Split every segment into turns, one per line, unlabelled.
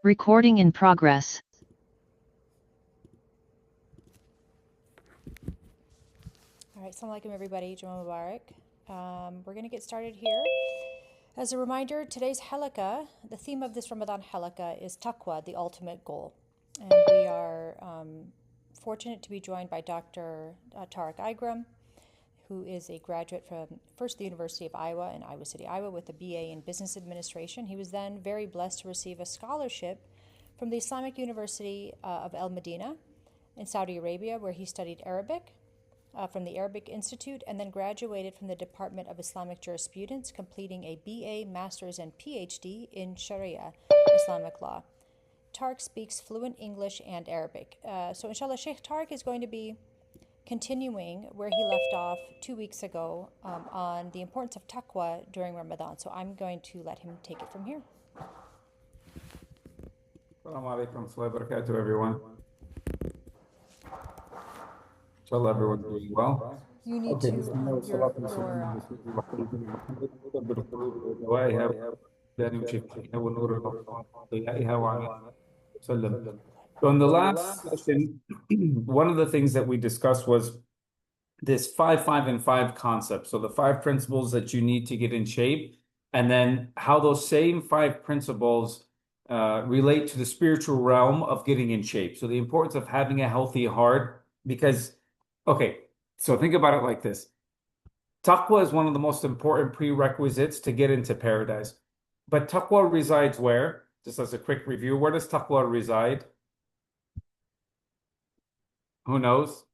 Recording in progress.
All right, Assalamu alaikum everybody, Jummah Mubarak. We're going to get started here. As a reminder, today's Halaqa, the theme of this Ramadan Halaqa is Taqwa, the ultimate goal. And we are fortunate to be joined by Dr. Tariq Igram, who is a graduate from first the University of Iowa in Iowa City, Iowa, with a BA in Business Administration. He was then very blessed to receive a scholarship from the Islamic University of El Medina in Saudi Arabia, where he studied Arabic from the Arabic Institute, and then graduated from the Department of Islamic Jurisprudence, completing a BA, Master's, and PhD in Sharia, Islamic law. Tariq speaks fluent English and Arabic. So inshallah, Sheikh Tariq is going to be continuing where he left off 2 weeks ago on the importance of taqwa during Ramadan. So I'm going to let him take it from here.
Assalamu alaikum wa barakatuh, everyone. Inshallah, everyone's doing well.
You need to
So in the last session, one of the things that we discussed was this 5, 5, and 5 concept. So the 5 principles that you need to get in shape, and then how those same 5 principles relate to the spiritual realm of getting in shape. So the importance of having a healthy heart, because, okay, so think about it like this. Taqwa is one of the most important prerequisites to get into paradise. But taqwa resides where? Just as a quick review, where does taqwa reside? Who knows?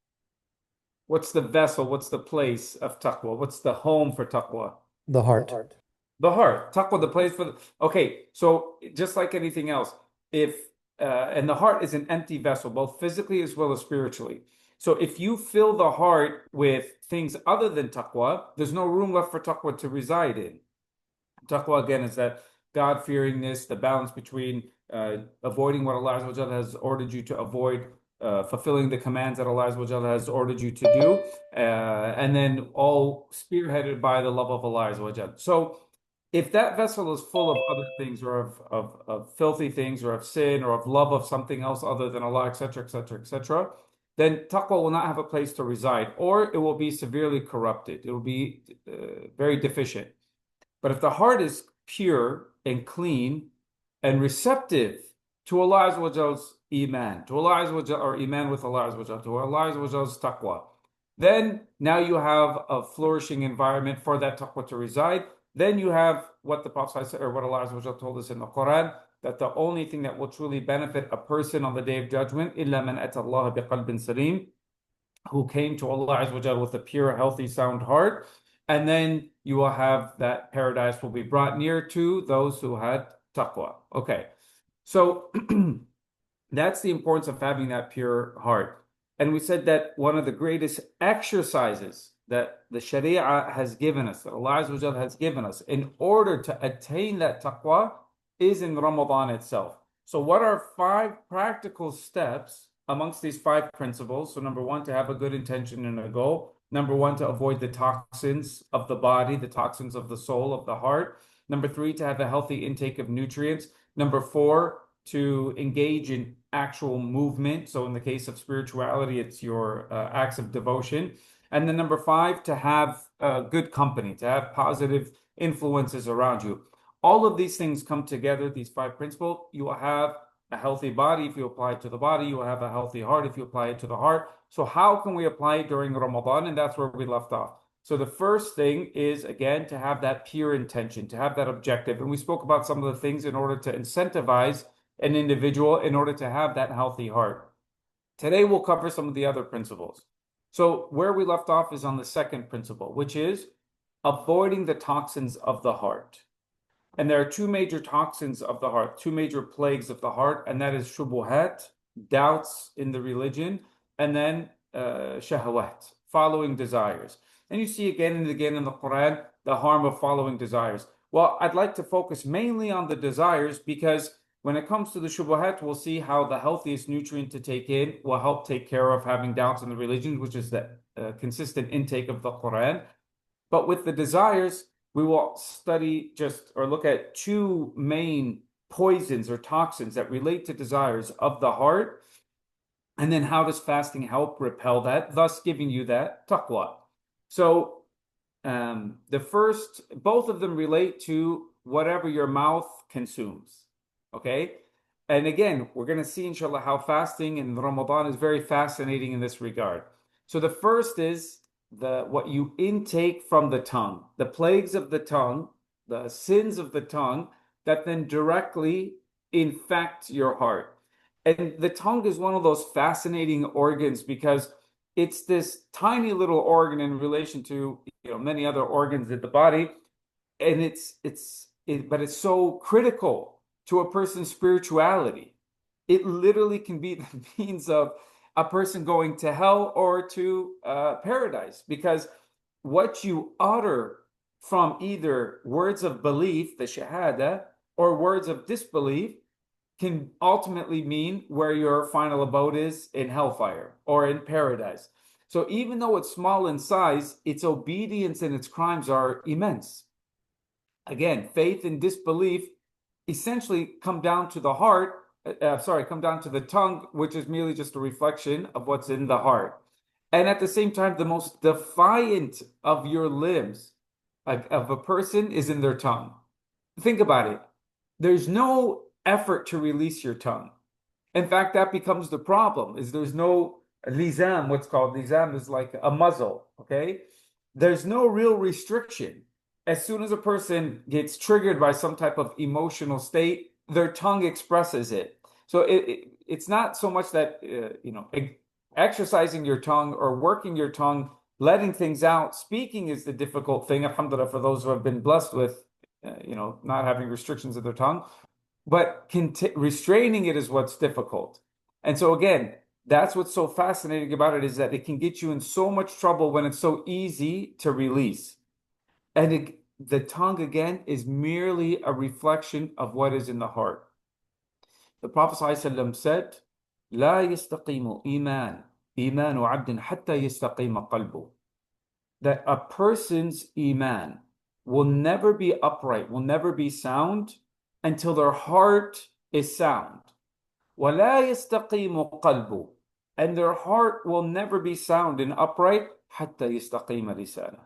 What's the vessel? What's the place of taqwa? What's the home for taqwa?
The heart.
The heart. Taqwa, the place for the... Okay, so just like anything else, if and the heart is an empty vessel, both physically as well as spiritually. So if you fill the heart with things other than taqwa, there's no room left for taqwa to reside in. Taqwa, again, is that God-fearingness, the balance between avoiding what Allah has ordered you to avoid, fulfilling the commands that Allah has ordered you to do, and then all spearheaded by the love of Allah. So if that vessel is full of other things, or of filthy things, or of sin, or of love of something else other than Allah, etc., etc., etc., then taqwa will not have a place to reside, or it will be severely corrupted. It will be very deficient. But if the heart is pure and clean and receptive to Allah Azza iman, to Allah Azza or iman with Allah Azza to Allah Azza's taqwa, then now you have a flourishing environment for that taqwa to reside. Then you have what the Prophet said, or what Allah Azza told us in the Quran, that the only thing that will truly benefit a person on the Day of Judgment, إِلَّا مَنْ أَتَى اللَّهَ بِقَلْبٍ سَلِيمٍ, who came to Allah Azza with a pure, healthy, sound heart. And then you will have that paradise will be brought near to those who had taqwa. Okay, so that's the importance of having that pure heart. And we said that one of the greatest exercises that the Sharia has given us, that Allah Azza has given us, in order to attain that taqwa, is in Ramadan itself. So what are 5 practical steps amongst these 5 principles? So number 1, to have a good intention and a goal. Number 1, to avoid the toxins of the body, the toxins of the soul, of the heart. Number 3, to have a healthy intake of nutrients. Number 4, to engage in actual movement. So in the case of spirituality, it's your acts of devotion. And then number 5, to have good company, to have positive influences around you. All of these things come together, these 5 principles. You will have a healthy body if you apply it to the body. You will have a healthy heart if you apply it to the heart. So how can we apply it during Ramadan? And that's where we left off. So the first thing is, again, to have that pure intention, to have that objective. And we spoke about some of the things in order to incentivize an individual in order to have that healthy heart. Today we'll cover some of the other principles. So where we left off is on the second principle, which is avoiding the toxins of the heart. And there are 2 major toxins of the heart, 2 major plagues of the heart, and that is shubuhat, doubts in the religion, and then shahawat, following desires. And you see again and again in the Quran the harm of following desires. Well, I'd like to focus mainly on the desires, because when it comes to the shubuhat, we'll see how the healthiest nutrient to take in will help take care of having doubts in the religion, which is the consistent intake of the Quran. But with the desires, we will study or look at 2 main poisons or toxins that relate to desires of the heart. And then how does fasting help repel that, thus giving you that taqwa? So the first, both of them relate to whatever your mouth consumes. Okay. And again, we're going to see, inshallah, how fasting in Ramadan is very fascinating in this regard. So the first is what you intake from the tongue, the plagues of the tongue, the sins of the tongue that then directly infect your heart. And the tongue is one of those fascinating organs because it's this tiny little organ in relation to many other organs in the body, and but it's so critical to a person's spirituality. It literally can be the means of a person going to hell or to paradise, because what you utter from either words of belief, the shahada, or words of disbelief can ultimately mean where your final abode is, in hellfire or in paradise. So even though it's small in size, its obedience and its crimes are immense. Again, faith and disbelief essentially come down to the heart, come down to the tongue, which is merely just a reflection of what's in the heart. And at the same time, the most defiant of your limbs of a person is in their tongue. Think about it. There's no effort to release your tongue. In fact, that becomes the problem, is there's no lizam, what's called lizam is like a muzzle, okay? There's no real restriction. As soon as a person gets triggered by some type of emotional state, their tongue expresses it. So it's not so much that, exercising your tongue or working your tongue, letting things out, speaking is the difficult thing, alhamdulillah, for those who have been blessed with, not having restrictions of their tongue. But restraining it is what's difficult. And so again, that's what's so fascinating about it, is that it can get you in so much trouble when it's so easy to release. And the tongue, again, is merely a reflection of what is in the heart. The Prophet ﷺ said, لا يستقيم إيمان عبد حتى يستقيم قلبه. That a person's iman will never be upright, will never be sound until their heart is sound. وَلَا يَسْتَقِيمُ قَلْبُ. And their heart will never be sound and upright حَتَّى يَسْتَقِيمَ لِسَانَهُ.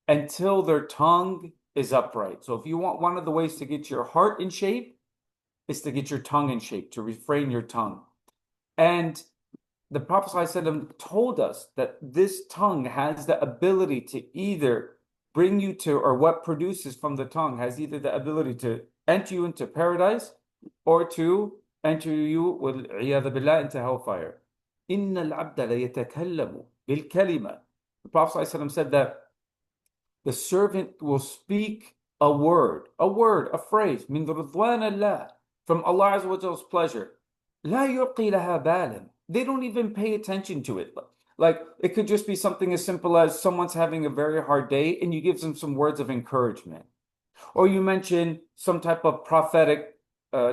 Until their tongue is upright. So if you want, one of the ways to get your heart in shape is to get your tongue in shape, to refrain your tongue. And the Prophet ﷺ told us that this tongue has the ability to either bring you to, or what produces from the tongue has either the ability to enter you into paradise or to enter you, وَالْعِيَاذَ بِاللَّهِ, into hellfire. إِنَّ الْعَبْدَ لَيَتَكَلَّمُ بِالْكَلِمَةِ. The Prophet ﷺ said that the servant will speak a word, a phrase, مِنْ رِضْوَانَ اللَّهِ, from Allah Azza wa Jalla's pleasure. لَا يُلْقِي لَهَا بَالًا. They don't even pay attention to it. Like, it could just be something as simple as someone's having a very hard day and you give them some words of encouragement. Or you mention some type of prophetic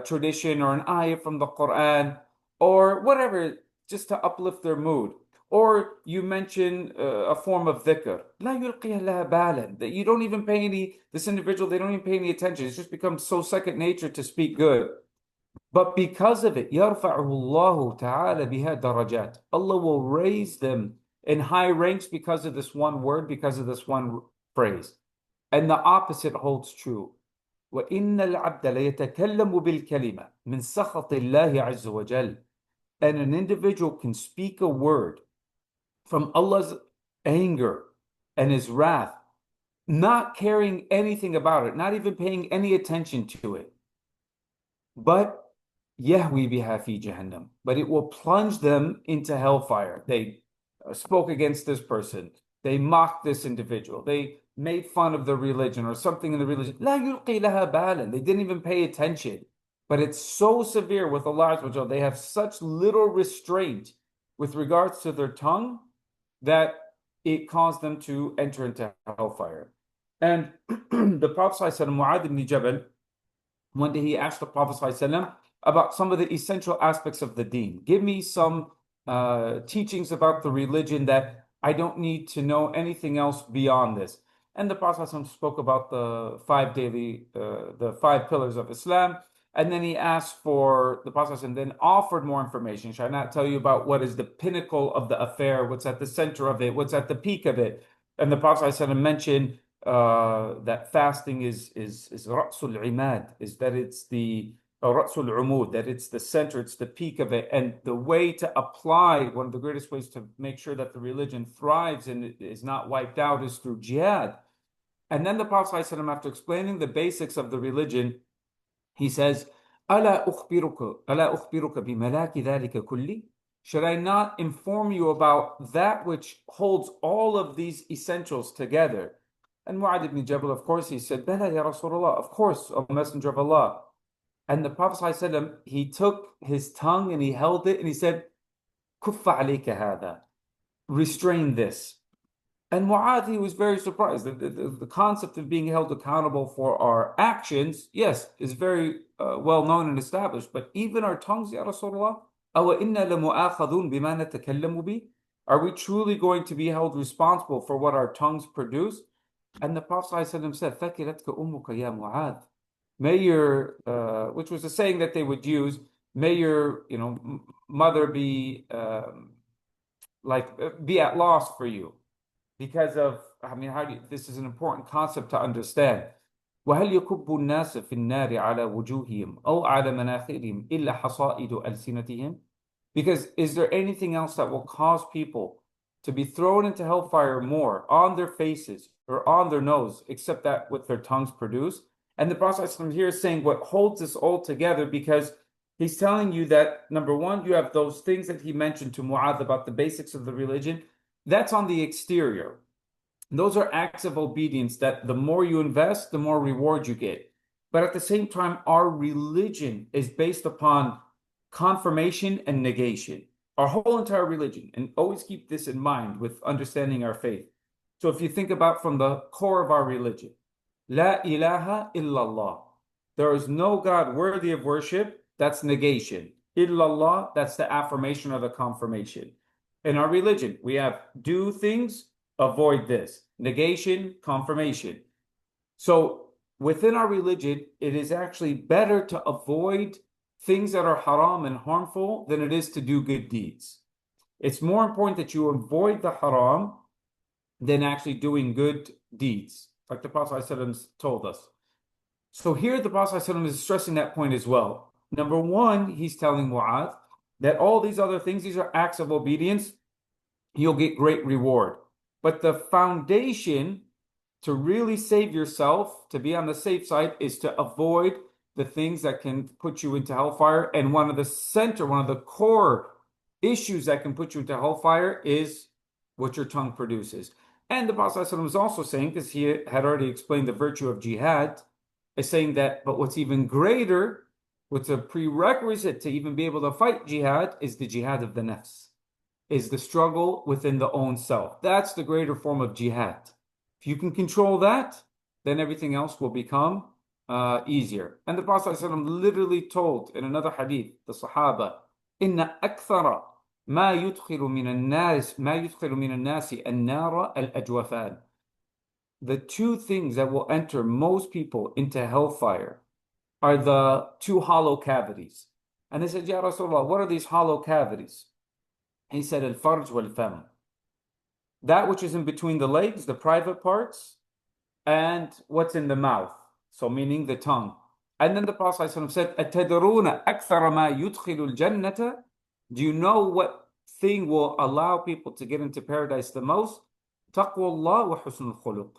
tradition or an ayah from the Quran or whatever, just to uplift their mood. Or you mention a form of dhikr. لا يلقي لها بالا. That you don't even pay this individual, they don't even pay any attention. It's just become so second nature to speak good. But because of it, يَرْفَعُهُ اللَّهُ تَعَالَى بِهَا دَرَجَاتٍ. Allah will raise them in high ranks because of this one word, because of this one phrase. And the opposite holds true. وَإِنَّ الْعَبْدَ لَيَتَكَلَّمُ بِالْكَلِمَةِ مِنْ سَخَطِ اللَّهِ عَزَّ وَجَلَّ. And an individual can speak a word from Allah's anger and His wrath, not caring anything about it, not even paying any attention to it. But يهوي بها في جهنم. But it will plunge them into hellfire. They spoke against this person. They mocked this individual. They made fun of the religion or something in the religion. لا يلقي لها بالا. They didn't even pay attention. But it's so severe with Allah Azza wa Jalla. They have such little restraint with regards to their tongue that it caused them to enter into hellfire. And the Prophet ﷺ, Mu'adh ibn Jabal, one day he asked the Prophet ﷺ about some of the essential aspects of the deen. Give me some teachings about the religion that I don't need to know anything else beyond this. And the Prophet ﷺ spoke about the five pillars of Islam. And then he asked for the Prophet and then offered more information. Should I not tell you about what is the pinnacle of the affair? What's at the center of it? What's at the peak of it? And the Prophet mentioned that fasting is ra'sul imad, is that it's the ra'sul umud, that it's the center, it's the peak of it. And the way to apply, one of the greatest ways to make sure that the religion thrives and is not wiped out is through jihad. And then the Prophet ﷺ, after explaining the basics of the religion, he says, ألا أخبرك بملاك ذلك كله? Should I not inform you about that which holds all of these essentials together? And Mu'adh ibn Jabal, of course, he said, Bala ya Rasulullah, of course, O Messenger of Allah. And the Prophet ﷺ, he took his tongue and he held it and he said, Kuffa alayka hada. Restrain this. And Mu'adh, he was very surprised. The concept of being held accountable for our actions, yes, is very well known and established. But even our tongues, Ya Rasulullah, أَوَ إِنَّا لَمُؤَاخَذُونَ بِمَا نَتَكَلَّمُ بِهِ? Are we truly going to be held responsible for what our tongues produce? And the Prophet ﷺ said, ثَكِلَتْكَ أُمُّكَ يَا مُعَاذ. May your, which was a saying that they would use, may your, mother be be at loss for you. Because of, this is an important concept to understand. وهل يكب الناس في النار على وجوههم أو على مناخرهم إلا حصائد ألسنتهم? Because is there anything else that will cause people to be thrown into hellfire more on their faces or on their nose, except that what their tongues produce? And the Prophet here is saying what holds this all together, because he's telling you that, number one, you have those things that he mentioned to Mu'adh about the basics of the religion. That's on the exterior. Those are acts of obedience that the more you invest, the more reward you get. But at the same time, our religion is based upon confirmation and negation. Our whole entire religion, and always keep this in mind with understanding our faith. So if you think about from the core of our religion, La ilaha illallah. There is no God worthy of worship. That's negation. Illallah, that's the affirmation or the confirmation. In our religion, we have do things, avoid this. Negation, confirmation. So within our religion, it is actually better to avoid things that are haram and harmful than it is to do good deeds. It's more important that you avoid the haram than actually doing good deeds, like the Prophet ﷺ told us. So here the Prophet ﷺ is stressing that point as well. Number one, he's telling Mu'adh that all these other things, these are acts of obedience, you'll get great reward. But the foundation to really save yourself, to be on the safe side, is to avoid the things that can put you into hellfire. And one of the core issues that can put you into hellfire is what your tongue produces. And the Prophet ﷺ was also saying, because he had already explained the virtue of jihad, is saying that, but what's even greater, what's a prerequisite to even be able to fight jihad, is the jihad of the nafs, is the struggle within the own self. That's the greater form of jihad. If you can control that, then everything else will become easier. And the Prophet ﷺ literally told in another hadith, the Sahaba, إن أكثر ما يدخل من الناس النار الأجوفان. The two things that will enter most people into hellfire are the two hollow cavities. And they said, Ya Rasulullah, what are these hollow cavities? He said, Al-Farj wal-Fam. That which is in between the legs, the private parts, and what's in the mouth. So meaning the tongue. And then the Prophet ﷺ said, أَتَدْرُونَ أَكْثَرَ مَا يُدْخِلُ الْجَنَّةَ? Do you know what thing will allow people to get into paradise the most? تَقْوَى اللَّهِ وَحُسْنُ الْخُلُقِ.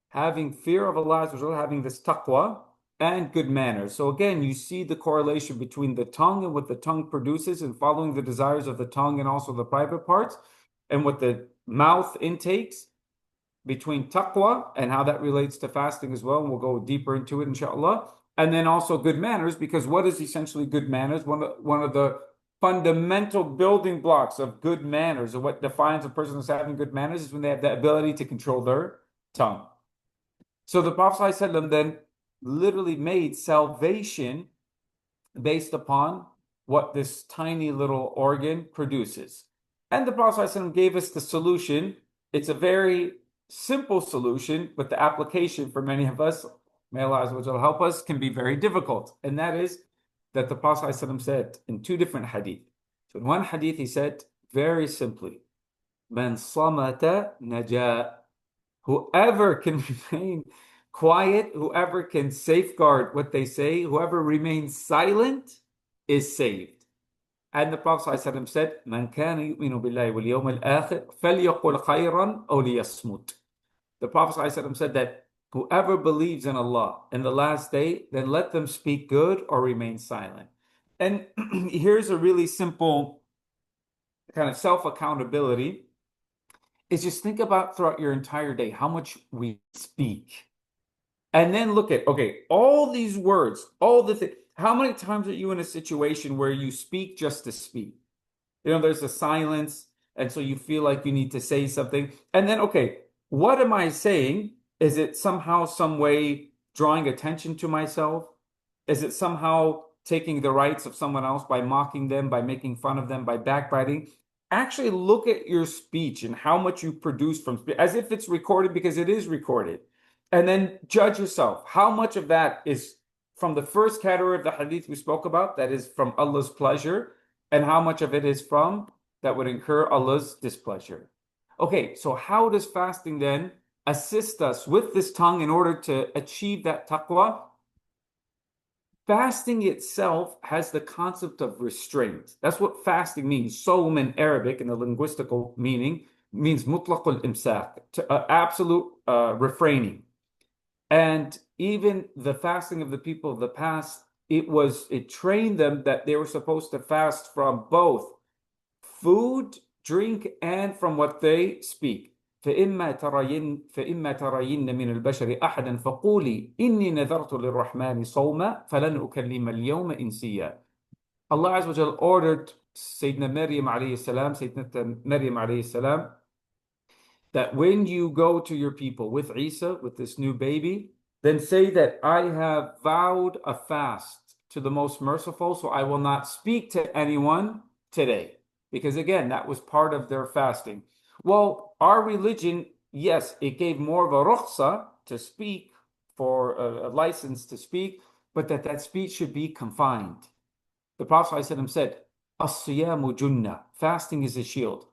Having fear of Allah, having this taqwa and good manners. So again, you see the correlation between the tongue and what the tongue produces and following the desires of the tongue and also the private parts, and what the mouth intakes, between taqwa and how that relates to fasting as well. And we'll go deeper into it, inshallah. And then also good manners, because what is essentially good manners? One of the fundamental building blocks of good manners, or what defines a person as having good manners, is when they have the ability to control their tongue. So the Prophet ﷺ then literally made salvation based upon what this tiny little organ produces. And the Prophet ﷺ gave us the solution. It's a very simple solution, but the application for many of us, may Allah Azza wa Jalla help us, can be very difficult. And that is that the Prophet ﷺ said in two different hadith. So in one hadith, he said very simply, Man samata naja. Whoever can remain quiet, whoever can safeguard what they say, whoever remains silent is saved. And the Prophet ﷺ said, Man kana yu'minu billahi wal yawm al-akhir, falyaqul khayran aw liyasmut. The Prophet ﷺ said that whoever believes in Allah and the last day, then let them speak good or remain silent. And here's a really simple kind of self-accountability is just think about throughout your entire day how much we speak. And then look at, okay, all these words, all the things, how many times are you in a situation where you speak just to speak? There's a silence, and so you feel like you need to say something. And then, okay, what am I saying? Is it somehow, some way drawing attention to myself? Is it somehow taking the rights of someone else by mocking them, by making fun of them, by backbiting? Actually look at your speech and how much you produce from speech, as if it's recorded, because it is recorded. And then judge yourself. How much of that is from the first category of the hadith we spoke about, that is from Allah's pleasure, and how much of it is from that would incur Allah's displeasure. Okay, so how does fasting then assist us with this tongue in order to achieve that taqwa? Fasting itself has the concept of restraint. That's what fasting means. Sawm in Arabic, in the linguistical meaning, means mutlaq al-imsak, absolute refraining. And even the fasting of the people of the past, it trained them that they were supposed to fast from both food, drink, and from what they speak. فإما ترين من البشر أحدا فقولي إني نذرت للرحمن صوما فلن أكلم اليوم إنسيا. Allah Azza wa Jal ordered Sayyidina Maryam alayhi salam, Sayyidina Maryam alayhi salam, that when you go to your people with Isa, with this new baby, then say that I have vowed a fast to the most merciful, so I will not speak to anyone today. Because again, that was part of their fasting. Well, our religion, yes, it gave more of a rukhsa to speak, for a license to speak, but that speech should be confined. The Prophet ﷺ said, As-siyamu junnah, fasting is a shield.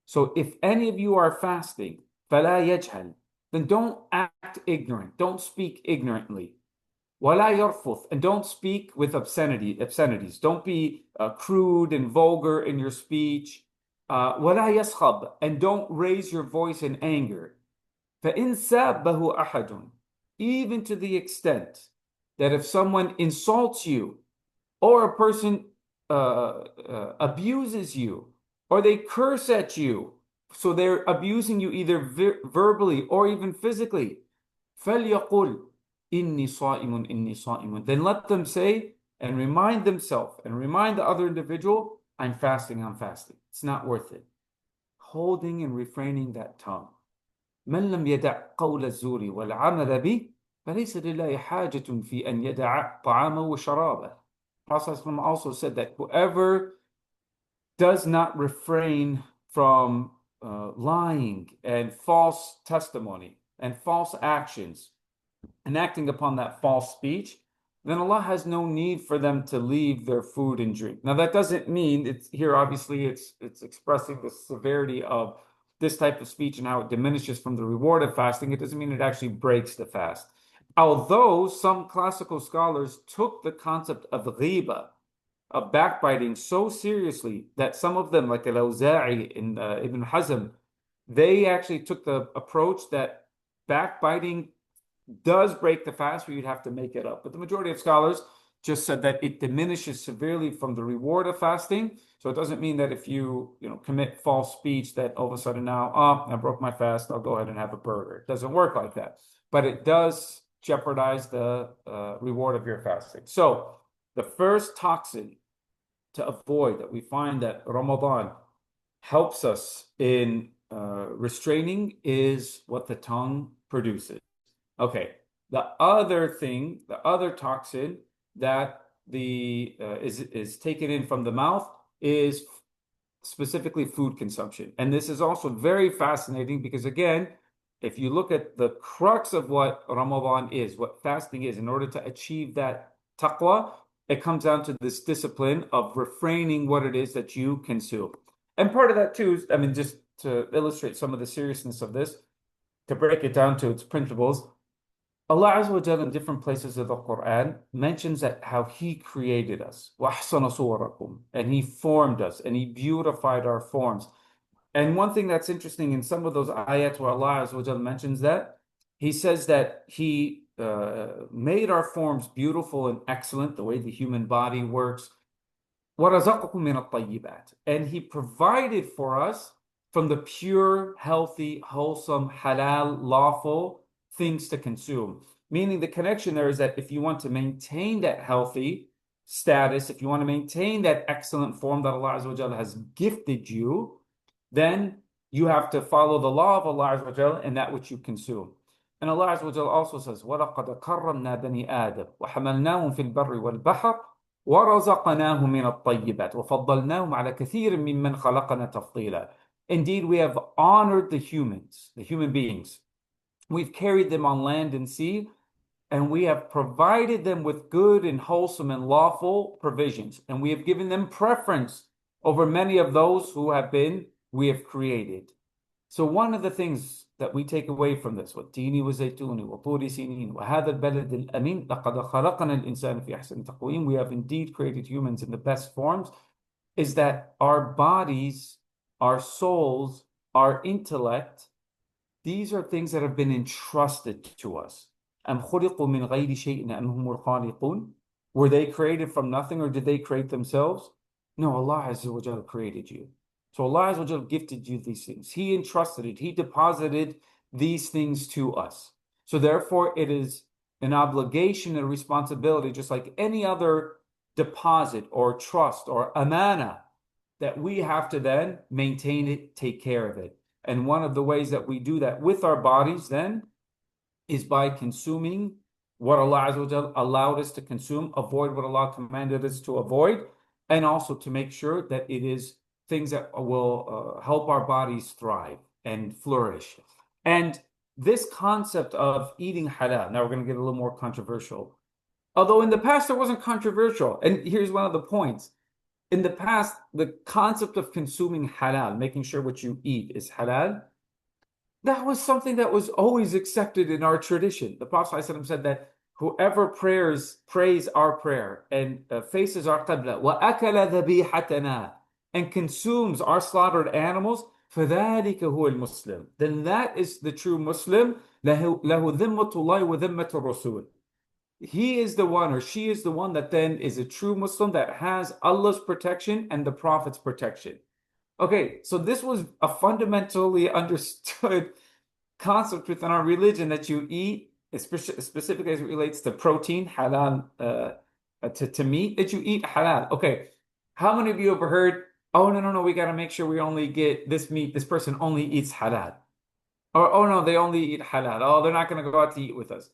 So if any of you are fasting, فَلَا يَجْهَلْ, then don't act ignorant, don't speak ignorantly. وَلَا يَرْفُث, and don't speak with obscenities. Don't be crude and vulgar in your speech. وَلَا يَسْخَبْ, and don't raise your voice in anger. فَإِنْ سَابَّهُ أَحَدٌ, even to the extent that if someone insults you, or a person abuses you, or they curse at you, so they're abusing you either verbally or even physically, فَلْيَقُلْ إِنِّي صَائِمٌ إِنِّي صَائِمٌ, then let them say and remind themselves and remind the other individual, I'm fasting, I'm fasting. It's not worth it. Holding and refraining that tongue. مَنْ لَمْ يَدَعْ قَوْلَ الزُّورِ وَالْعَمَلَ بِهِ فَلَيْسَ لِلَّهِ حَاجَةٌ فِي أَنْ يَدَعَ طَعَامَهُ وَشَرَابَهُ. Prophet also said that whoever does not refrain from lying and false testimony and false actions and acting upon that false speech, then Allah has no need for them to leave their food and drink. Now that doesn't mean it's here, obviously it's expressing the severity of this type of speech and how it diminishes from the reward of fasting. It doesn't mean it actually breaks the fast. Although some classical scholars took the concept of ghiba, of backbiting, so seriously that some of them, like Al-Awza'i and Ibn Hazm, they actually took the approach that backbiting does break the fast, where you'd have to make it up. But the majority of scholars just said that it diminishes severely from the reward of fasting. So it doesn't mean that if you commit false speech that all of a sudden now, I broke my fast, I'll go ahead and have a burger. It doesn't work like that. But it does jeopardize the reward of your fasting. So the first toxin to avoid that we find that Ramadan helps us in restraining is what the tongue produces. Okay, the other thing, the other toxin that is taken in from the mouth is specifically food consumption. And this is also very fascinating because, again, if you look at the crux of what Ramadan is, what fasting is, in order to achieve that taqwa, it comes down to this discipline of refraining what it is that you consume. And part of that too is, I mean, just to illustrate some of the seriousness of this, to break it down to its principles, Allah Azza wa Jalla in different places of the Quran mentions that how He created us, وَأَحْسَنَ صُوَرَكُمْ, and He formed us, and He beautified our forms. And one thing that's interesting in some of those ayats where Allah Azza wa Jalla mentions that, He says that He made our forms beautiful and excellent, the way the human body works. وَرَزَقَكُم مِّنَ الطَّيِّبَاتِ, and He provided for us from the pure, healthy, wholesome, halal, lawful things to consume. Meaning the connection there is that if you want to maintain that healthy status, if you want to maintain that excellent form that Allah Azza wa Jalla has gifted you, then you have to follow the law of Allah Azza wa Jalla and that which you consume. And Allah Azza wa Jalla also says, وَلَقَدْ كَرَّمْنَا بَنِي آدَمَ وَحَمَلْنَاهُم فِي الْبَرِّ وَالْبَحْرِ وَرَزَقْنَاهُم مِّنَ الطَّيِّبَاتِ وَفَضَّلْنَاهُمْ عَلَى كَثِيرٍ مِّمَّنْ خَلَقْنَا تَفْضِيلًا. Indeed, we have honored the humans, the human beings. We've carried them on land and sea, and we have provided them with good and wholesome and lawful provisions. And we have given them preference over many of those who we have created. So one of the things that we take away from this, والتين والزيتون وطور سينين وهذا البلد الأمين لقد خلقنا الإنسان في أحسن تقويم, we have indeed created humans in the best forms, is that our bodies, our souls, our intellect, these are things that have been entrusted to us. أم خلقوا من غير شيء أم هم الخالقون? Were they created from nothing or did they create themselves? No, Allah Azza wa Jalla created you. So Allah Azza wa Jalla gifted you these things. He entrusted it. He deposited these things to us. So therefore, it is an obligation and a responsibility, just like any other deposit or trust or amana, that we have to then maintain it, take care of it. And one of the ways that we do that with our bodies then is by consuming what Allah Azza wa Jalla allowed us to consume, avoid what Allah commanded us to avoid, and also to make sure that it is things that will help our bodies thrive and flourish. And this concept of eating halal, now we're going to get a little more controversial. Although in the past it wasn't controversial. And here's one of the points. In the past, the concept of consuming halal, making sure what you eat is halal, that was something that was always accepted in our tradition. The Prophet ﷺ said that whoever prays our prayer and faces our qibla, وَأَكَلَ ذَبِيحَتَنَا, and consumes our slaughtered animals, فَذَلِكَ هُوَ الْمُسْلِمُ, then that is the true Muslim. لَهُ ذِمَّةُ اللَّهِ وَذِمَّةُ الرَّسُولِ. He is the one or she is the one that then is a true Muslim that has Allah's protection and the Prophet's protection. Okay, so this was a fundamentally understood concept within our religion that you eat, specifically as it relates to protein, halal, to meat, that you eat halal. Okay, how many of you ever heard, oh, no, we got to make sure we only get this meat, this person only eats halal. Or, oh, no, they only eat halal. Oh, they're not going to go out to eat with us.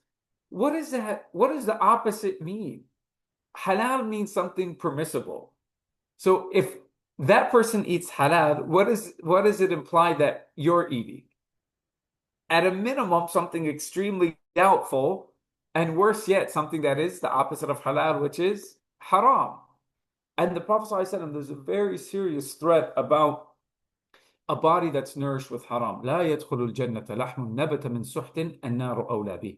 What is that? What does the opposite mean? Halal means something permissible. So if that person eats halal, what does it imply that you're eating? At a minimum, something extremely doubtful, and worse yet, something that is the opposite of halal, which is haram. And the Prophet ﷺ, there's a very serious threat about a body that's nourished with haram. لا يدخل الجنة لحم نبت من سحت النار أولى به.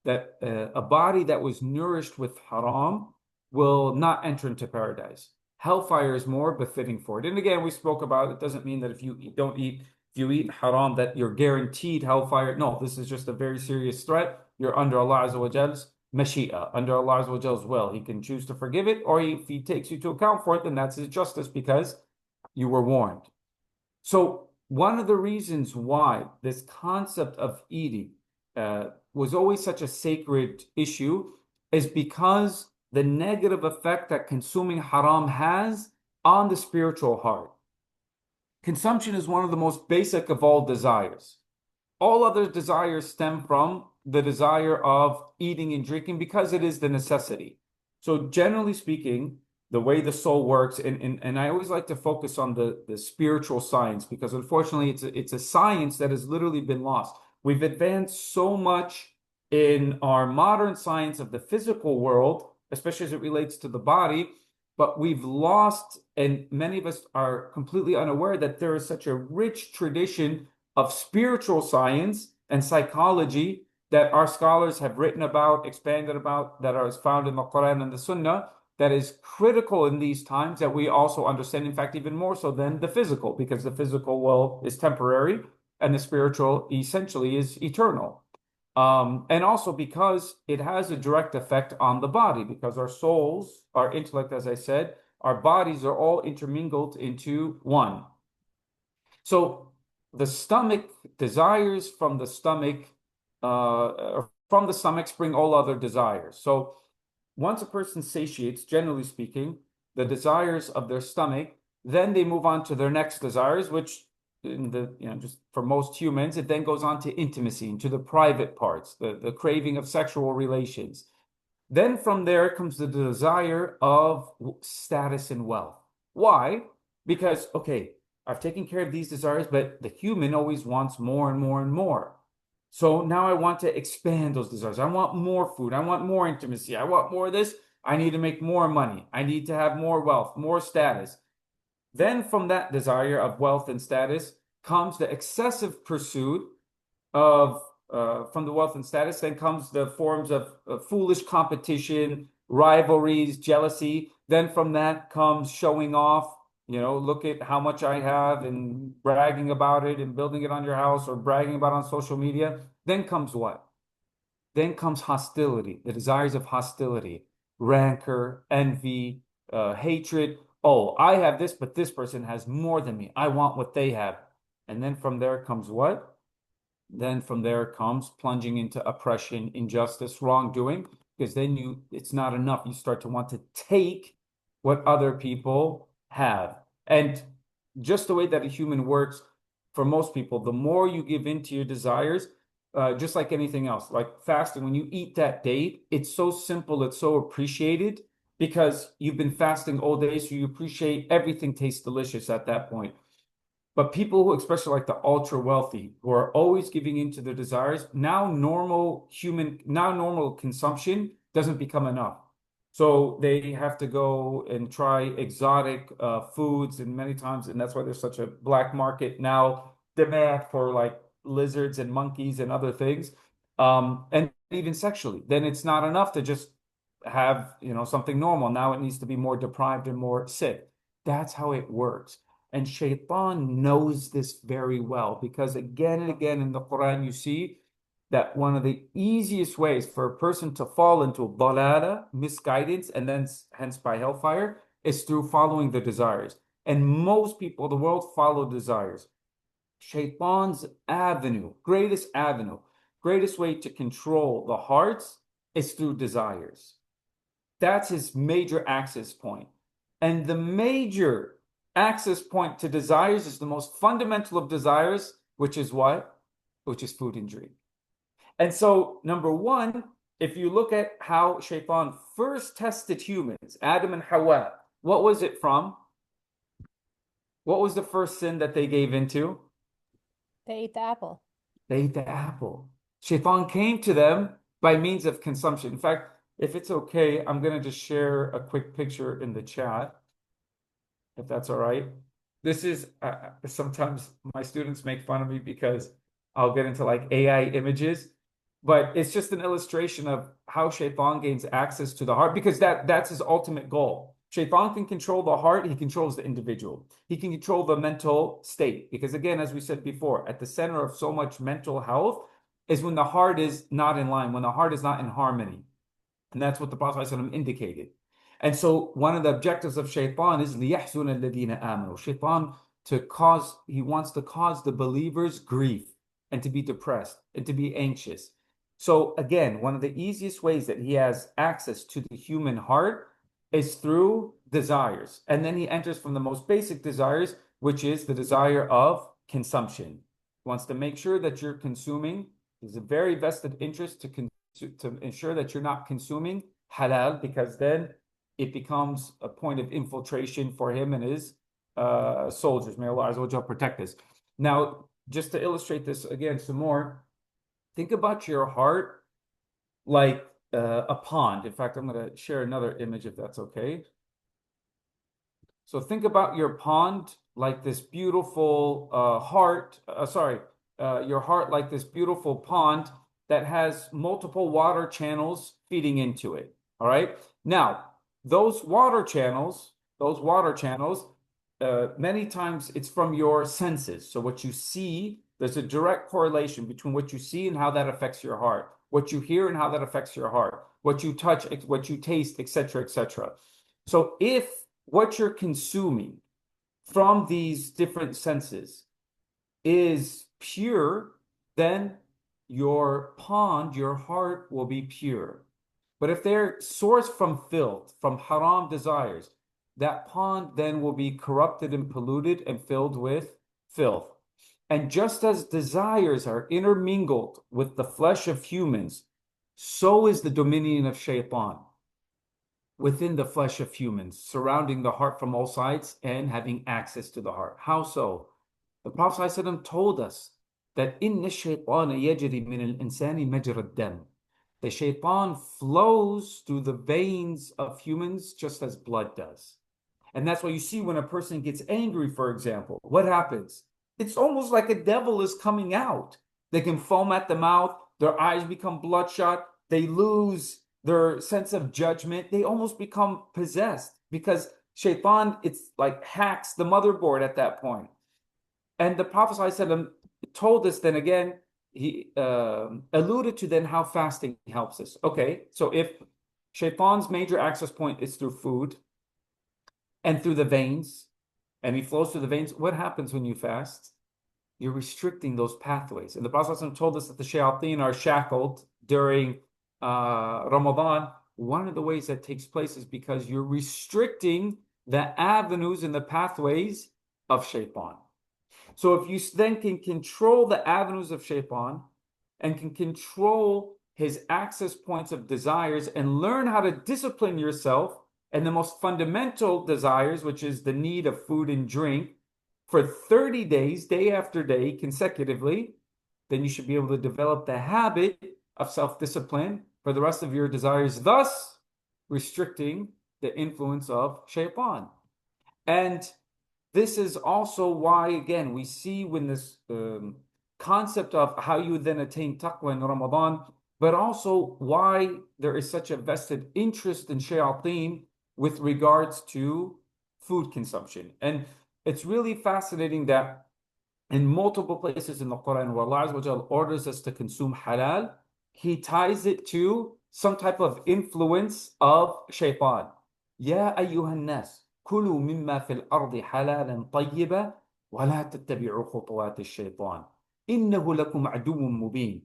That a body that was nourished with haram will not enter into paradise. Hellfire is more befitting for it. And again, we spoke about it doesn't mean that if you eat haram that you're guaranteed hellfire. No, this is just a very serious threat. You're under Allah Azza wa Jall's mashi'a, under Allah Azza wa Jall's will. He can choose to forgive it, or if He takes you to account for it, then that's His justice because you were warned. So one of the reasons why this concept of eating was always such a sacred issue is because the negative effect that consuming haram has on the spiritual heart. Consumption is one of the most basic of all desires. All other desires stem from the desire of eating and drinking because it is the necessity. So generally speaking, the way the soul works, and I always like to focus on the spiritual science because unfortunately it's a science that has literally been lost. We've advanced so much in our modern science of the physical world especially as it relates to the body. But we've lost, and many of us are completely unaware that there is such a rich tradition of spiritual science and psychology that our scholars have written about, expanded about, that are found in the Quran and the Sunnah, that is critical in these times that we also understand, in fact, even more so than the physical, because the physical, well, is temporary and the spiritual essentially is eternal. And also because it has a direct effect on the body, because our souls, our intellect, as I said, our bodies are all intermingled into one. So the stomach desires from the stomach spring all other desires. So once a person satiates, generally speaking, the desires of their stomach, then they move on to their next desires, which in the, just for most humans, it then goes on to intimacy, into the private parts, the craving of sexual relations. Then from there comes the desire of status and wealth. Why? Because, okay, I've taken care of these desires, but the human always wants more and more and more. So now I want to expand those desires. I want more food. I want more intimacy. I want more of this. I need to make more money. I need to have more wealth, more status. Then from that desire of wealth and status comes the excessive pursuit of from the wealth and status, then comes the forms of foolish competition, rivalries, jealousy. Then from that comes showing off. Look at how much I have and bragging about it and building it on your house or bragging about it on social media. Then comes what? Then comes hostility, the desires of hostility, rancor, envy, hatred. Oh, I have this, but this person has more than me. I want what they have. And then from there comes what? Then from there comes plunging into oppression, injustice, wrongdoing, because then it's not enough. You start to want to take what other people have. And just the way that a human works, for most people, the more you give in to your desires, just like anything else, like fasting, when you eat that date, it's so simple, it's so appreciated because you've been fasting all day, so you appreciate everything tastes delicious at that point. But people who, especially like the ultra wealthy, who are always giving into their desires, now normal consumption doesn't become enough. So they have to go and try exotic foods, and many times, and that's why there's such a black market now demand for like lizards and monkeys and other things, and even sexually. Then it's not enough to just have, something normal. Now it needs to be more deprived and more sick. That's how it works. And Shaitan knows this very well because again and again in the Quran you see that one of the easiest ways for a person to fall into dalala, misguidance, and then hence by hellfire, is through following the desires. And most people in the world follow desires. Shaitan's greatest way to control the hearts is through desires. That's his major access point. And the major access point to desires is the most fundamental of desires, which is what? Which is food and drink. And so, number one, if you look at how Shaitan first tested humans, Adam and Hawa, what was it from? What was the first sin that they gave into?
They ate the apple.
They ate the apple. Shaitan came to them by means of consumption. In fact, if it's okay, I'm going to just share a quick picture in the chat, if that's all right. This is sometimes my students make fun of me because I'll get into like AI images, but it's just an illustration of how Shaitan gains access to the heart because that's his ultimate goal. Shaitan can control the heart, he controls the individual. He can control the mental state because again, as we said before, at the center of so much mental health is when the heart is not in line, when the heart is not in harmony. And that's what the Prophet ﷺ indicated. And so one of the objectives of Shaitan is لِيَحْزُنَ الَّذِينَ آمَنُوا. Shaitan he wants to cause the believers grief and to be depressed and to be anxious. So again, one of the easiest ways that he has access to the human heart is through desires. And then he enters from the most basic desires, which is the desire of consumption. He wants to make sure that you're consuming. There's a very vested interest to ensure that you're not consuming halal, because then it becomes a point of infiltration for him and his soldiers. May Allah Azza wa Jalla protect us. Now, just to illustrate this again some more, think about your heart like a pond. In fact, I'm going to share another image if that's okay. So think about your pond like this beautiful your heart like this beautiful pond that has multiple water channels feeding into it. All right. Now, those water channels, many times it's from your senses. So what you see, there's a direct correlation between what you see and how that affects your heart, what you hear and how that affects your heart, what you touch, what you taste, etc., etc. So if what you're consuming from these different senses is pure, then your pond, your heart will be pure. But if they're sourced from filth, from haram desires, that pond then will be corrupted and polluted and filled with filth. And just as desires are intermingled with the flesh of humans, so is the dominion of shaitan within the flesh of humans, surrounding the heart from all sides and having access to the heart. How so? The Prophet ﷺ told us that inna shaytana yajri min al-insani majra dam. The shaitan flows through the veins of humans just as blood does. And that's why you see when a person gets angry, for example, what happens? It's almost like a devil is coming out. They can foam at the mouth, their eyes become bloodshot, they lose their sense of judgment, they almost become possessed because shaitan, it's like hacks the motherboard at that point. And the Prophet ﷺ told us then again, he alluded to then how fasting helps us. Okay, so if shaitan's major access point is through food and through the veins, and he flows through the veins, what happens when you fast? You're restricting those pathways. And the Prophet ﷺ told us that the shayateen are shackled during Ramadan. One of the ways that takes place is because you're restricting the avenues and the pathways of shaitan. So if you then can control the avenues of shaitan and can control his access points of desires and learn how to discipline yourself and the most fundamental desires, which is the need of food and drink, for 30 days, day after day, consecutively, then you should be able to develop the habit of self-discipline for the rest of your desires, thus restricting the influence of shaitan. And this is also why, again, we see when this concept of how you then attain taqwa in Ramadan, but also why there is such a vested interest in shayateen with regards to food consumption. And it's really fascinating that in multiple places in the Quran where Allah Azza wa Jal orders us to consume halal, He ties it to some type of influence of shaitan. Ya ayyuhan nas, kulu mimma fil ardi halalan tayyiba, wa la tattabi'u khutuwat ash-shaytan. Innahu lakum aduwwun mubin.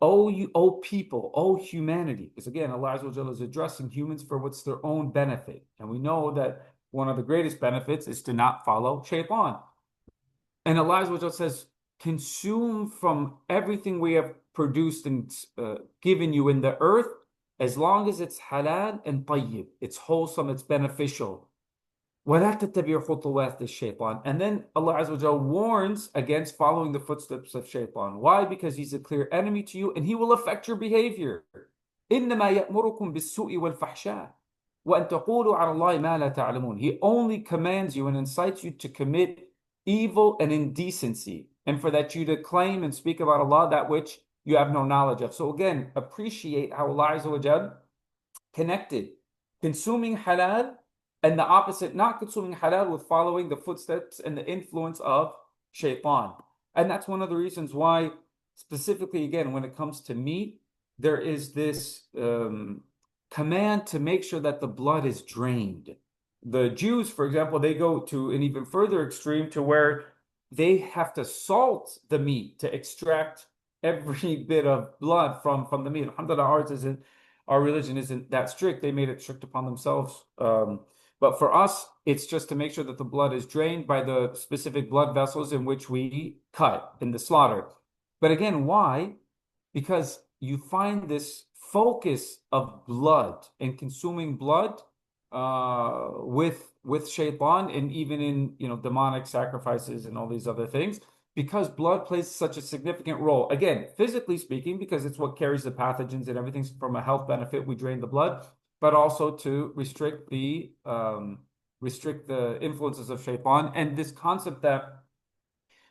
O people, O humanity, because again, Allah Azza wa Jalla is addressing humans for what's their own benefit. And we know that one of the greatest benefits is to not follow shaitan. And Allah Azza wa Jalla says, consume from everything we have produced and given you in the earth, as long as it's halal and tayyib, it's wholesome, it's beneficial. وَلَا تَتَّبِعْ خُطُوَاتِ الشَّيْطَانِ. And then Allah Azza wa Jalla warns against following the footsteps of shaitan. Why? Because he's a clear enemy to you and he will affect your behavior. إِنَّمَا يَأْمُرُكُم بِالسُّوءِ وَالْفَحْشَاءِ وَأَن تَقُولُوا عَلَى اللَّهِ مَا لَا تَعْلَمُونَ. He only commands you and incites you to commit evil and indecency, and for that you to claim and speak about Allah that which you have no knowledge of. So again, appreciate how Allah Azza wa Jalla connected consuming halal and the opposite, not consuming halal, with following the footsteps and the influence of shaitan. And that's one of the reasons why, specifically, again, when it comes to meat, there is this command to make sure that the blood is drained. The Jews, for example, they go to an even further extreme to where they have to salt the meat to extract every bit of blood from the meat. Alhamdulillah, our religion isn't that strict. They made it strict upon themselves. But for us, it's just to make sure that the blood is drained by the specific blood vessels in which we cut in the slaughter. But again, why? Because you find this focus of blood and consuming blood with shaitan, and even in demonic sacrifices and all these other things. because blood plays such a significant role. Again, physically speaking, because it's what carries the pathogens and everything from a health benefit, we drain the blood, but also to restrict the influences of shaitan. And this concept that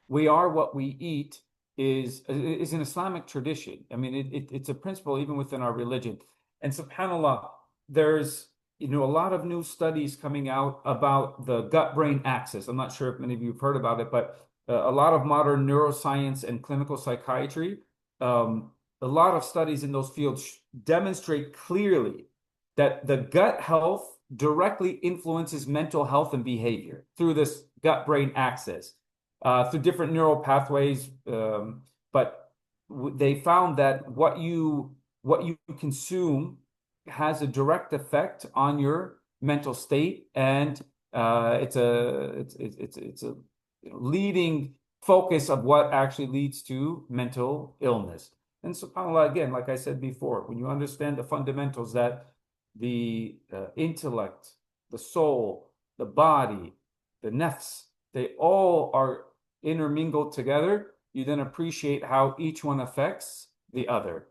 we are what we eat is an Islamic tradition. I mean, it's a principle even within our religion. And subhanAllah, there's a lot of new studies coming out about the gut-brain axis. I'm not sure if many of you have heard about it, but a lot of modern neuroscience and clinical psychiatry, a lot of studies in those fields demonstrate clearly that the gut health directly influences mental health and behavior through this gut-brain axis, through different neural pathways. But they found that what you consume has a direct effect on your mental state, and it's a leading focus of what actually leads to mental illness. And subhanAllah, again, like I said before, when you understand the fundamentals that the intellect, the soul, the body, the nafs, they all are intermingled together, you then appreciate how each one affects the other.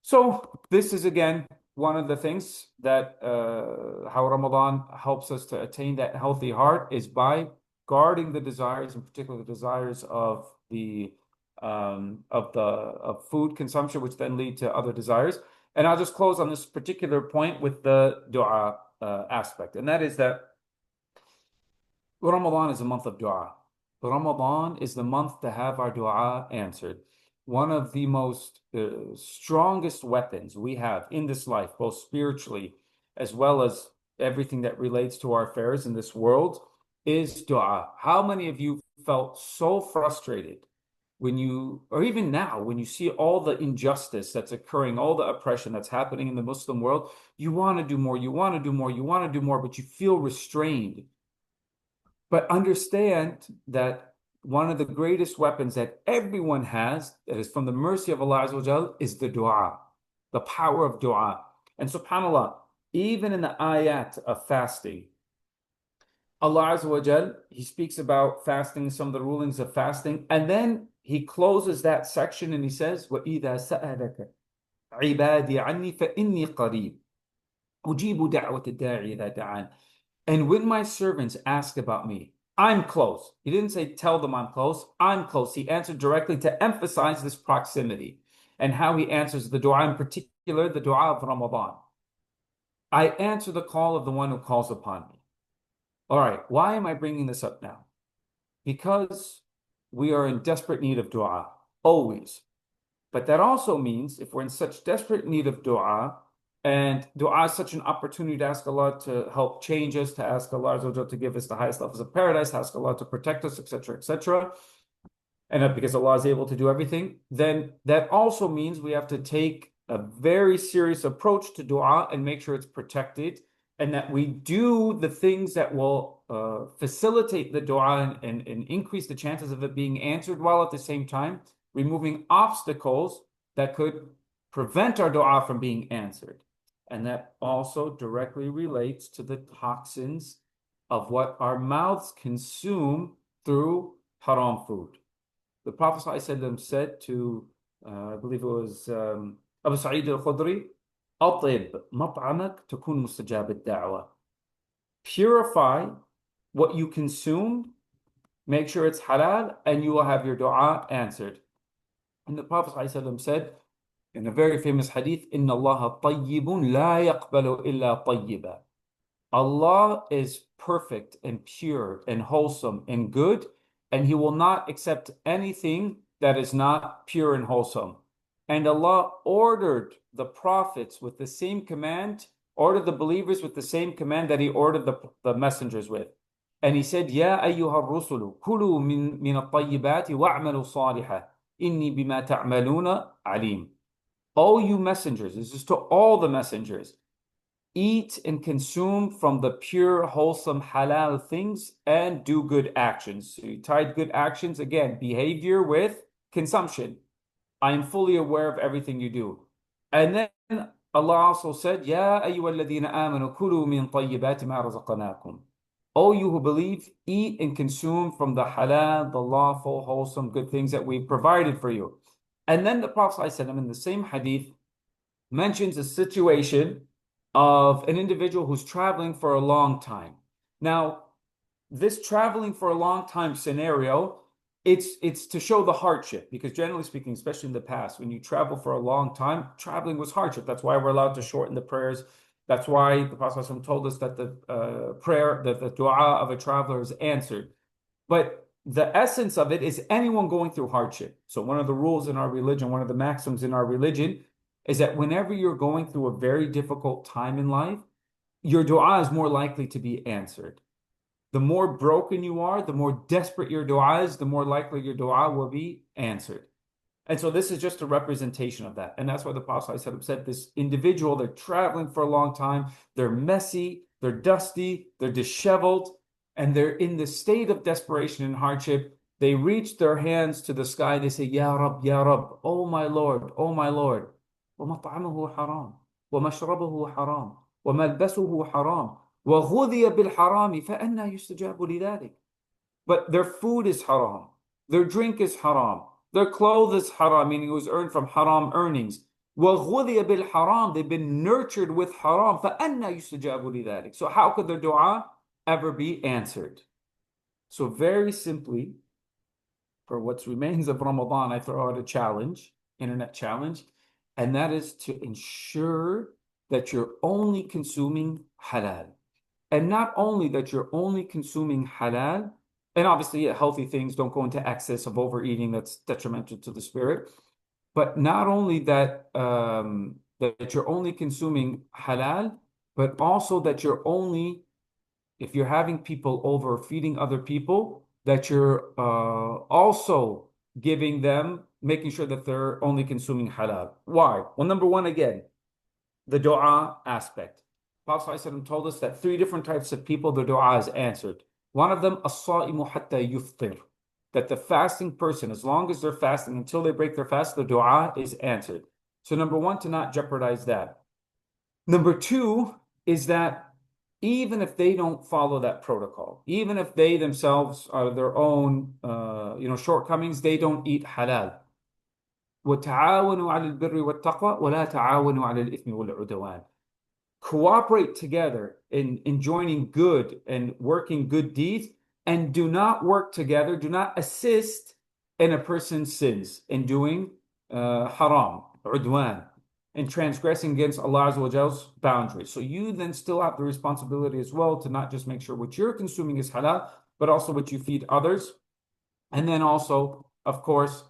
So this is again one of the things that how Ramadan helps us to attain that healthy heart is by guarding the desires, in particular the desires of food consumption, which then lead to other desires. And I'll just close on this particular point with the dua aspect, and that is that Ramadan is a month of dua. Ramadan is the month to have our dua answered. One of the most strongest weapons we have in this life, both spiritually as well as everything that relates to our affairs in this world, is dua. How many of you felt so frustrated or even now, when you see all the injustice that's occurring, all the oppression that's happening in the Muslim world, you want to do more, you want to do more, you want to do more, but you feel restrained. But understand that one of the greatest weapons that everyone has, that is from the mercy of Allah Azza wa Jal, is the dua, the power of dua. And subhanAllah, even in the ayat of fasting, Allah Azza wa Jal, He speaks about fasting, some of the rulings of fasting, and then He closes that section and He says, وَإِذَا سَأَلَكَ عِبَادِي عَنِّي فَإِنِّي قَرِيبٌ أُجِيبُ دَعْوَةَ الدَّاعِي إِذَا دَعَانِ. And when my servants ask about me, I'm close. He didn't say, tell them I'm close. I'm close. He answered directly to emphasize this proximity and how he answers the dua, in particular, the dua of Ramadan. I answer the call of the one who calls upon me. All right, why am I bringing this up now? Because we are in desperate need of dua, always. But that also means if we're in such desperate need of dua, and dua is such an opportunity to ask Allah to help change us, to ask Allah to give us the highest levels of paradise, to ask Allah to protect us, etc., etc. And because Allah is able to do everything, then that also means we have to take a very serious approach to dua and make sure it's protected, and that we do the things that will facilitate the dua and increase the chances of it being answered, while at the same time removing obstacles that could prevent our dua from being answered. And that also directly relates to the toxins of what our mouths consume through haram food. The Prophet ﷺ said to, I believe it was Abu Sa'id al-Khudri, أطيب مطعمك تكون مستجاب الدعوة. Purify what you consume, make sure it's halal, and you will have your dua answered. And the Prophet ﷺ said, in a very famous hadith, إِنَّ اللَّهَ طَيِّبٌ لَا يَقْبَلُ إِلَّا طَيِّبًا. Allah is perfect and pure and wholesome and good, and He will not accept anything that is not pure and wholesome. And Allah ordered the prophets with the same command, ordered the believers with the same command that He ordered the messengers with. And He said, يَا أَيُّهَا الرُّسُلُ كُلُوا مِنَ الطَّيِّبَاتِ وَاعْمَلُوا صَالِحًا إِنِّي بِمَا تَعْمَلُونَ عَلِيمٌ. O you messengers, this is to all the messengers, eat and consume from the pure, wholesome, halal things and do good actions. So you tied good actions, again, behavior with consumption. I am fully aware of everything you do. And then Allah also said, يَا أَيُّهَا الَّذِينَ آمَنُوا كُلُوا مِنْ طَيِّبَاتِ مَا رَزَقْنَاكُمْ. O you who believe, eat and consume from the halal, the lawful, wholesome, good things that we've provided for you. And then the Prophet ﷺ in the same hadith mentions a situation of an individual who's traveling for a long time. Now, this traveling for a long time scenario, it's to show the hardship, because generally speaking, especially in the past, when you travel for a long time, traveling was hardship. That's why we're allowed to shorten the prayers. That's why the Prophet ﷺ told us that the prayer, that the dua of a traveler is answered. But the essence of it is anyone going through hardship. So one of the rules in our religion, one of the maxims in our religion, is that whenever you're going through a very difficult time in life, your dua is more likely to be answered. The more broken you are, the more desperate your dua is, the more likely your dua will be answered. And so this is just a representation of that. And that's why the Prophet ﷺ said this individual, they're traveling for a long time, they're messy, they're dusty, they're disheveled, and they're in the state of desperation and hardship. They reach their hands to the sky, they say, Ya Rab, Ya Rab, oh my Lord, oh my Lord. وَمَطْعَمُهُ حَرَامٌ وَمَشْرَبُهُ حَرَامٌ وَمَلْبَسُهُ حَرَامٌ وَغُذِيَ بِالْحَرَامِ فَأَنَّى يُسْتَجَابُ لِذَلِكَ. But their food is haram, their drink is haram, their clothes is haram, meaning it was earned from haram earnings. وَغُذِيَ بِالْحَرَامِ, they've been nurtured with haram. فَأَنَّى يُسْتَجَابُ لِذَلِكَ. So how could their dua ever be answered? So very simply, for what remains of Ramadan, I throw out a challenge, internet challenge, and that is to ensure that you're only consuming halal. And not only that you're only consuming halal, and obviously healthy things, don't go into excess of overeating that's detrimental to the spirit, but not only that that you're only consuming halal, but also that you're only, if you're having people over, feeding other people, that you're also giving them, making sure that they're only consuming halal. Why? Well, number one, again, the dua aspect. Prophet ﷺ told us that three different types of people the dua is answered. One of them, as-sa'imu hatta yuftir, that the fasting person, as long as they're fasting until they break their fast, the dua is answered. So number one, to not jeopardize that. Number two is that even if they don't follow that protocol, even if they themselves are their own shortcomings, they don't eat halal. وَتَعَاوَنُوا عَلَى الْبِرِّ وَالتَّقْوَى وَلَا تَعَاوَنُوا عَلَى الْإِثْمِ وَالْعُدْوَانِ. Cooperate together in joining good and working good deeds, and do not work together, do not assist in a person's sins, in doing haram, udwan, and transgressing against Allah Azza wa Jall's boundaries. So you then still have the responsibility as well to not just make sure what you're consuming is halal, but also what you feed others. And then also, of course,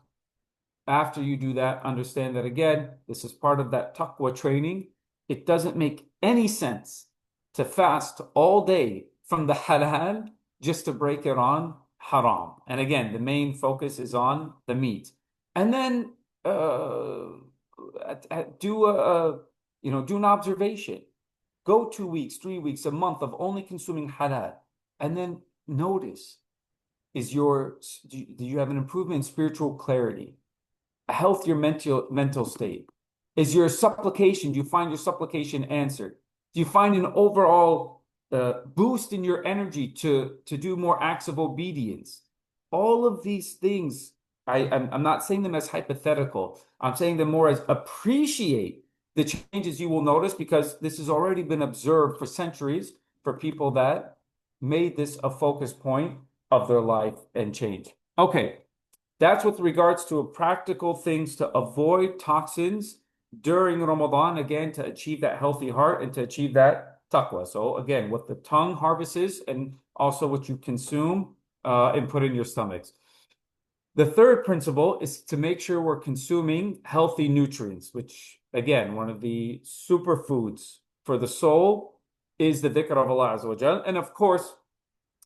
after you do that, understand that again, this is part of that taqwa training. It doesn't make any sense to fast all day from the halal just to break it on haram. And again, the main focus is on the meat. And then do an observation. Go 2 weeks, 3 weeks, a month of only consuming halal, and then notice: do you have an improvement in spiritual clarity, a healthier mental state? Is your supplication, do you find your supplication answered? Do you find an overall boost in your energy to do more acts of obedience? All of these things, I'm not saying them as hypothetical. I'm saying them more as appreciate the changes you will notice, because this has already been observed for centuries for people that made this a focus point of their life and change. Okay, that's with regards to practical things to avoid toxins during Ramadan, again, to achieve that healthy heart and to achieve that taqwa. So again, what the tongue harvests and also what you consume and put in your stomachs. The third principle is to make sure we're consuming healthy nutrients, which again, one of the superfoods for the soul is the dhikr of Allah Azza wa Jal. And of course,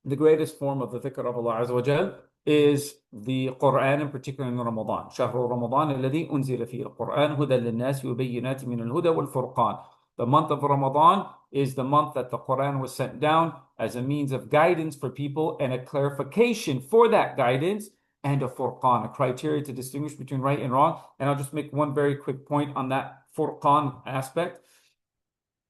the greatest form of the dhikr of Allah Azza wa Jal is the Quran, in particular in Ramadan. شهر رمضان الذي أنزل فيه القرآن هدى للناس وبينات من الهدى والفرقان. The month of Ramadan is the month that the Quran was sent down as a means of guidance for people and a clarification for that guidance, and a furqan, a criteria to distinguish between right and wrong. And I'll just make one very quick point on that furqan aspect.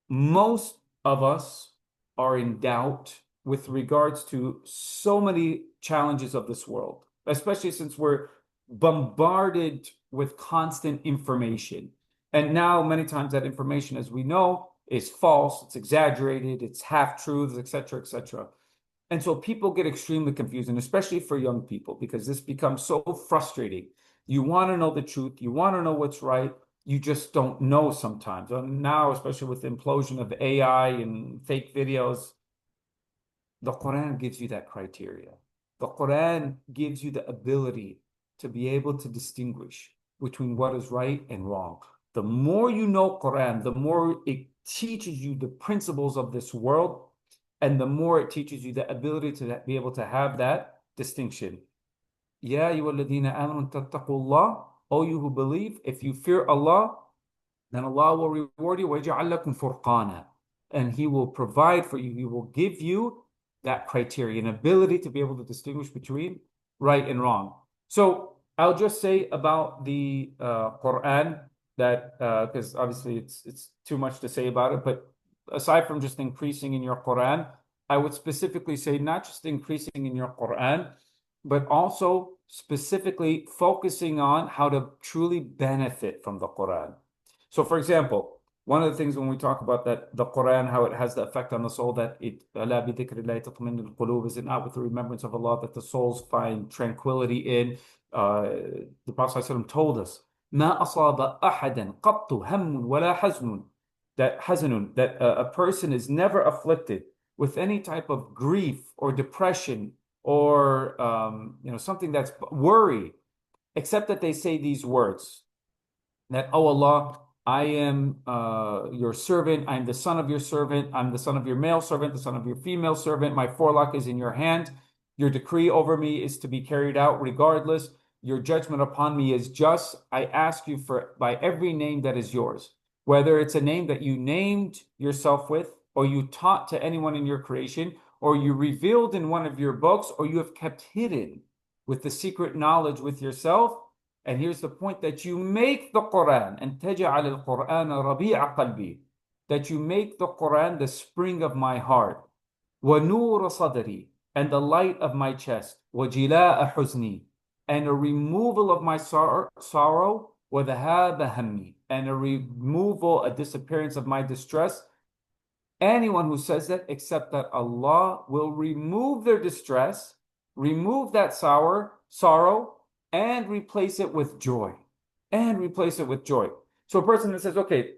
Most of us are in doubt with regards to so many challenges of this world, especially since we're bombarded with constant information. And now, many times, that information, as we know, is false, it's exaggerated, it's half truths, etc., etc. And so people get extremely confused, and especially for young people, because this becomes so frustrating. You want to know the truth, you want to know what's right, you just don't know sometimes. And now, especially with the implosion of AI and fake videos, the Quran gives you that criteria. The Quran gives you the ability to be able to distinguish between what is right and wrong. The more you know Quran, the more it teaches you the principles of this world, and the more it teaches you the ability to be able to have that distinction. Ya ayyuhalladhina amanu tattaqullah, O you who believe, if you fear Allah, then Allah will reward you. وَيَجْعَلْ لَكُمْ فُرْقَانًا. And He will provide for you. He will give you that criteria, an ability to be able to distinguish between right and wrong. So I'll just say about the Quran that, because obviously it's too much to say about it, but aside from just increasing in your Quran, I would specifically say not just increasing in your Quran, but also specifically focusing on how to truly benefit from the Quran. So, for example, one of the things when we talk about that, the Quran, how it has the effect on the soul, that it, أَلَا بِذِكْرِ اللَّهِ تَطْمَئِنُّ الْقُلُوبُ, is it not with the remembrance of Allah that the souls find tranquility in? The Prophet ﷺ told us, مَا أَصَابَ أَحَدًا قَطُّ هَمٌّ وَلَا حَزْنٌ, that a person is never afflicted with any type of grief or depression or something that's worry, except that they say these words, that, oh Allah, I am your servant, I am the son of your servant, I'm the son of your male servant, the son of your female servant, my forelock is in your hand, your decree over me is to be carried out regardless, your judgment upon me is just. I ask you for by every name that is yours, whether it's a name that you named yourself with, or you taught to anyone in your creation, or you revealed in one of your books, or you have kept hidden with the secret knowledge with yourself. And here's the point, that you make the Quran, and تَجْعَلَ الْقُرْآنَ رَبِيعَ قَلْبِي, that you make the Quran the spring of my heart, وَنُورَ صَدْرِي, and the light of my chest, وَجِلَاءَ حُزْنِي, and a removal of my sorrow, وَذَهَابَ هَمِّي, and a removal, a disappearance of my distress. Anyone who says that, except that Allah will remove their distress, remove that sorrow, and replace it with joy. And replace it with joy. So a person that says, okay,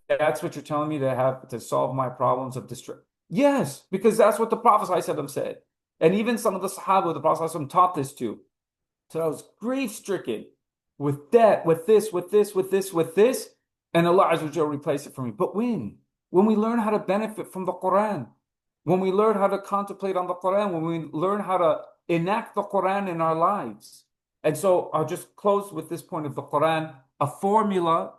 that's what you're telling me to have to solve my problems of distress. Yes, because that's what the Prophet ﷺ said. And even some of the Sahaba, the Prophet ﷺ taught this to. So I was grief-stricken with debt, with this, with this, with this, with this, and Allah Azza wa Jalla replaced it for me. But when? When we learn how to benefit from the Quran, when we learn how to contemplate on the Quran, when we learn how to enact the Quran in our lives. And so I'll just close with this point of the Quran, a formula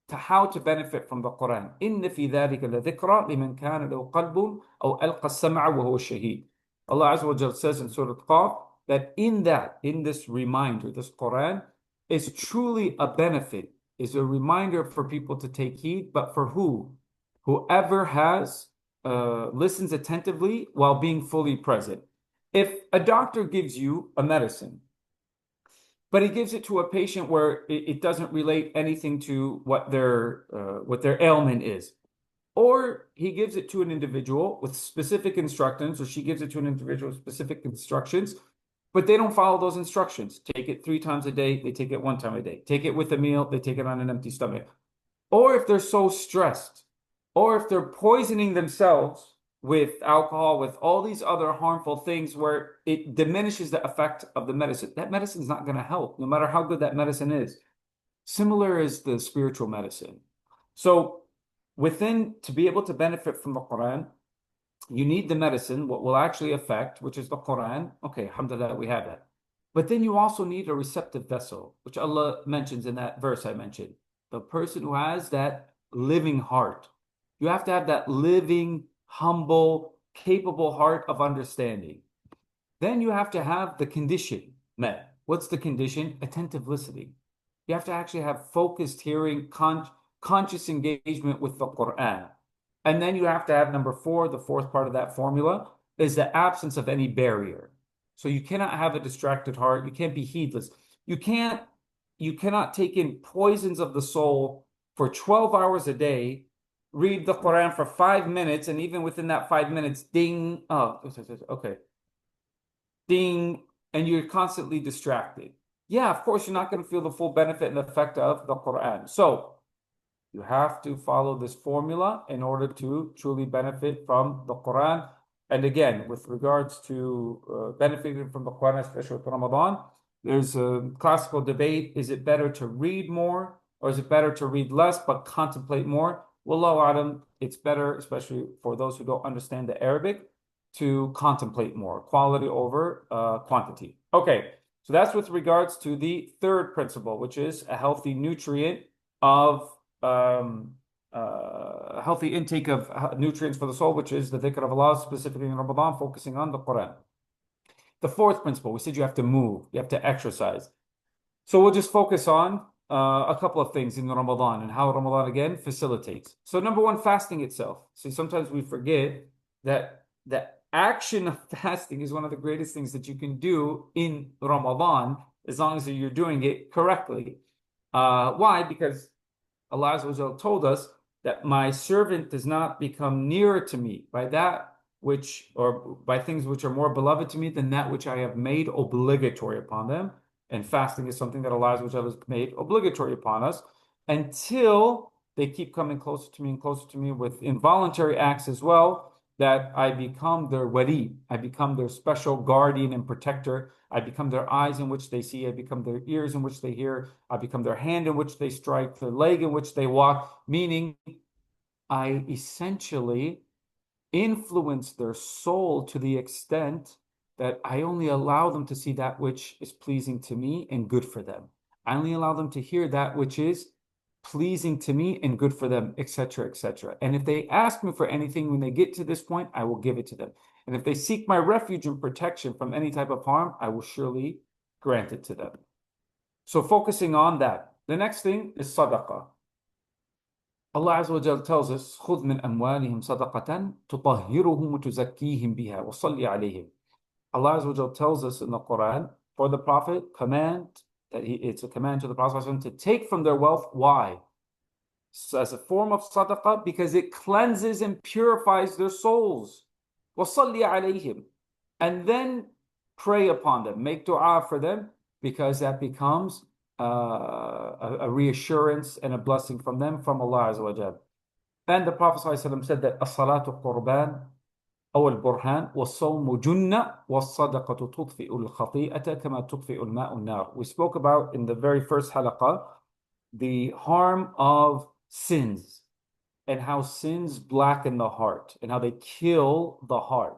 to how to benefit from the Quran. إِنَّ فِي ذَلِكَ لَذِكْرَى لِمَنْ كَانَ لَهُ قَلْبٌ أَوْ أَلْقَى السَّمْعَ وَهُوَ شَهِيدٌ. Allah Azza wa Jalla says in Surah Qaf that in this reminder, this Quran is truly a benefit, is a reminder for people to take heed, but for who? Whoever listens attentively while being fully present. If a doctor gives you a medicine, but he gives it to a patient where it doesn't relate anything to what their ailment is, or he gives it to an individual with specific instructions, or she gives it to an individual with specific instructions, but they don't follow those instructions. Take it 3 times a day, they take it 1 time a day. Take it with a meal, they take it on an empty stomach. Or if they're so stressed, or if they're poisoning themselves with alcohol, with all these other harmful things where it diminishes the effect of the medicine, that medicine is not going to help, no matter how good that medicine is. Similar is the spiritual medicine. So to be able to benefit from the Quran, you need the medicine, what will actually affect, which is the Quran. Okay, alhamdulillah, we have that. But then you also need a receptive vessel, which Allah mentions in that verse I mentioned. The person who has that living heart. You have to have that living, humble, capable heart of understanding. Then you have to have the condition met. What's the condition? Attentive listening. You have to actually have focused hearing, conscious engagement with the Quran. And then you have to have number 4, the fourth part of that formula, is the absence of any barrier. So you cannot have a distracted heart. You can't be heedless. You can't, you cannot take in poisons of the soul for 12 hours a day, read the Quran for 5 minutes, and even within that 5 minutes, ding, oh, okay, ding, and you're constantly distracted. Yeah, of course, you're not going to feel the full benefit and effect of the Quran. So you have to follow this formula in order to truly benefit from the Quran. And again, with regards to benefiting from the Quran, especially with Ramadan, there's a classical debate. Is it better to read more or is it better to read less but contemplate more? Wallahu alam, it's better, especially for those who don't understand the Arabic, to contemplate more, quality over quantity. Okay, so that's with regards to the third principle, which is a healthy nutrient of healthy intake of nutrients for the soul, which is the dhikr of Allah, specifically in Ramadan, focusing on the Quran. The fourth principle, we said you have to move, you have to exercise. So we'll just focus on a couple of things in Ramadan and how Ramadan again facilitates. So number one, fasting itself. So sometimes we forget that the action of fasting is one of the greatest things that you can do in Ramadan, as long as you're doing it correctly. Why? Because Allah Azza wa Jalla told us that my servant does not become nearer to me by that which, or by things which are more beloved to me than that which I have made obligatory upon them. And fasting is something that Allah Azza wa Jalla has made obligatory upon us until they keep coming closer to me and closer to me with involuntary acts as well, that I become their wali, I become their special guardian and protector. I become their eyes in which they see, I become their ears in which they hear, I become their hand in which they strike, their leg in which they walk, meaning I essentially influence their soul to the extent that I only allow them to see that which is pleasing to me and good for them. I only allow them to hear that which is pleasing to me and good for them, etc., etc. And if they ask me for anything when they get to this point, I will give it to them. And if they seek my refuge and protection from any type of harm, I will surely grant it to them. So focusing on that. The next thing is sadaqah. Allah Azza wa Jalla tells us, خُذْ مِنْ أَمْوَالِهِمْ صَدَقَةً تُطَهِّرُهُمْ وَتُزَكِّيهِمْ بِهَا وَصَلِّ عَلَيْهِمْ. Allah Azza wa Jalla tells us in the Quran, for the Prophet, it's a command to the Prophet to take from their wealth. Why? So as a form of sadaqah, because it cleanses and purifies their souls. وَصَلِّ عَلَيْهِمْ. And then pray upon them, make dua for them, because that becomes a reassurance and a blessing from them, from Allah Azza wa Jalla. And the Prophet ﷺ said that as-salatu qurban أو البرهان والصوم جنة والصدقة تطفئ الخطيئة كما تطفئ الماء النار. We spoke about in the very first halaqah the harm of sins and how sins blacken the heart and how they kill the heart.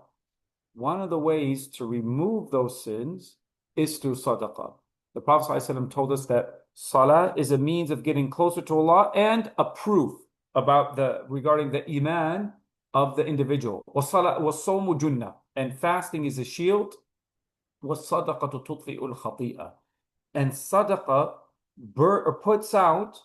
One of the ways to remove those sins is through sadaqah. The Prophet ﷺ told us that salah is a means of getting closer to Allah and a proof about regarding the iman of the individual. وَالصَّوْمُ جُنَّةٌ. And fasting is a shield. وَالصَّدَقَةُ تُطْفِئُ الْخَطِيئَةَ. And sadaqah puts out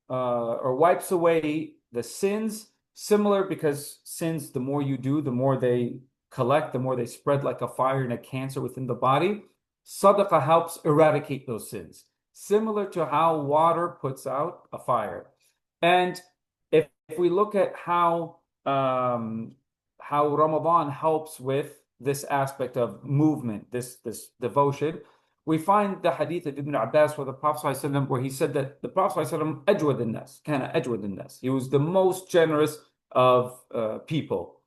or wipes away the sins, similar, because sins, the more you do, the more they collect, the more they spread like a fire and a cancer within the body. Sadaqah helps eradicate those sins, similar to how water puts out a fire. And if we look at how Ramadan helps with this aspect of movement, this devotion, we find the hadith of Ibn Abbas where the Prophet ﷺ, where he said that the Prophet ﷺ أجود الناس, كان أجود الناس. He was the most generous of people.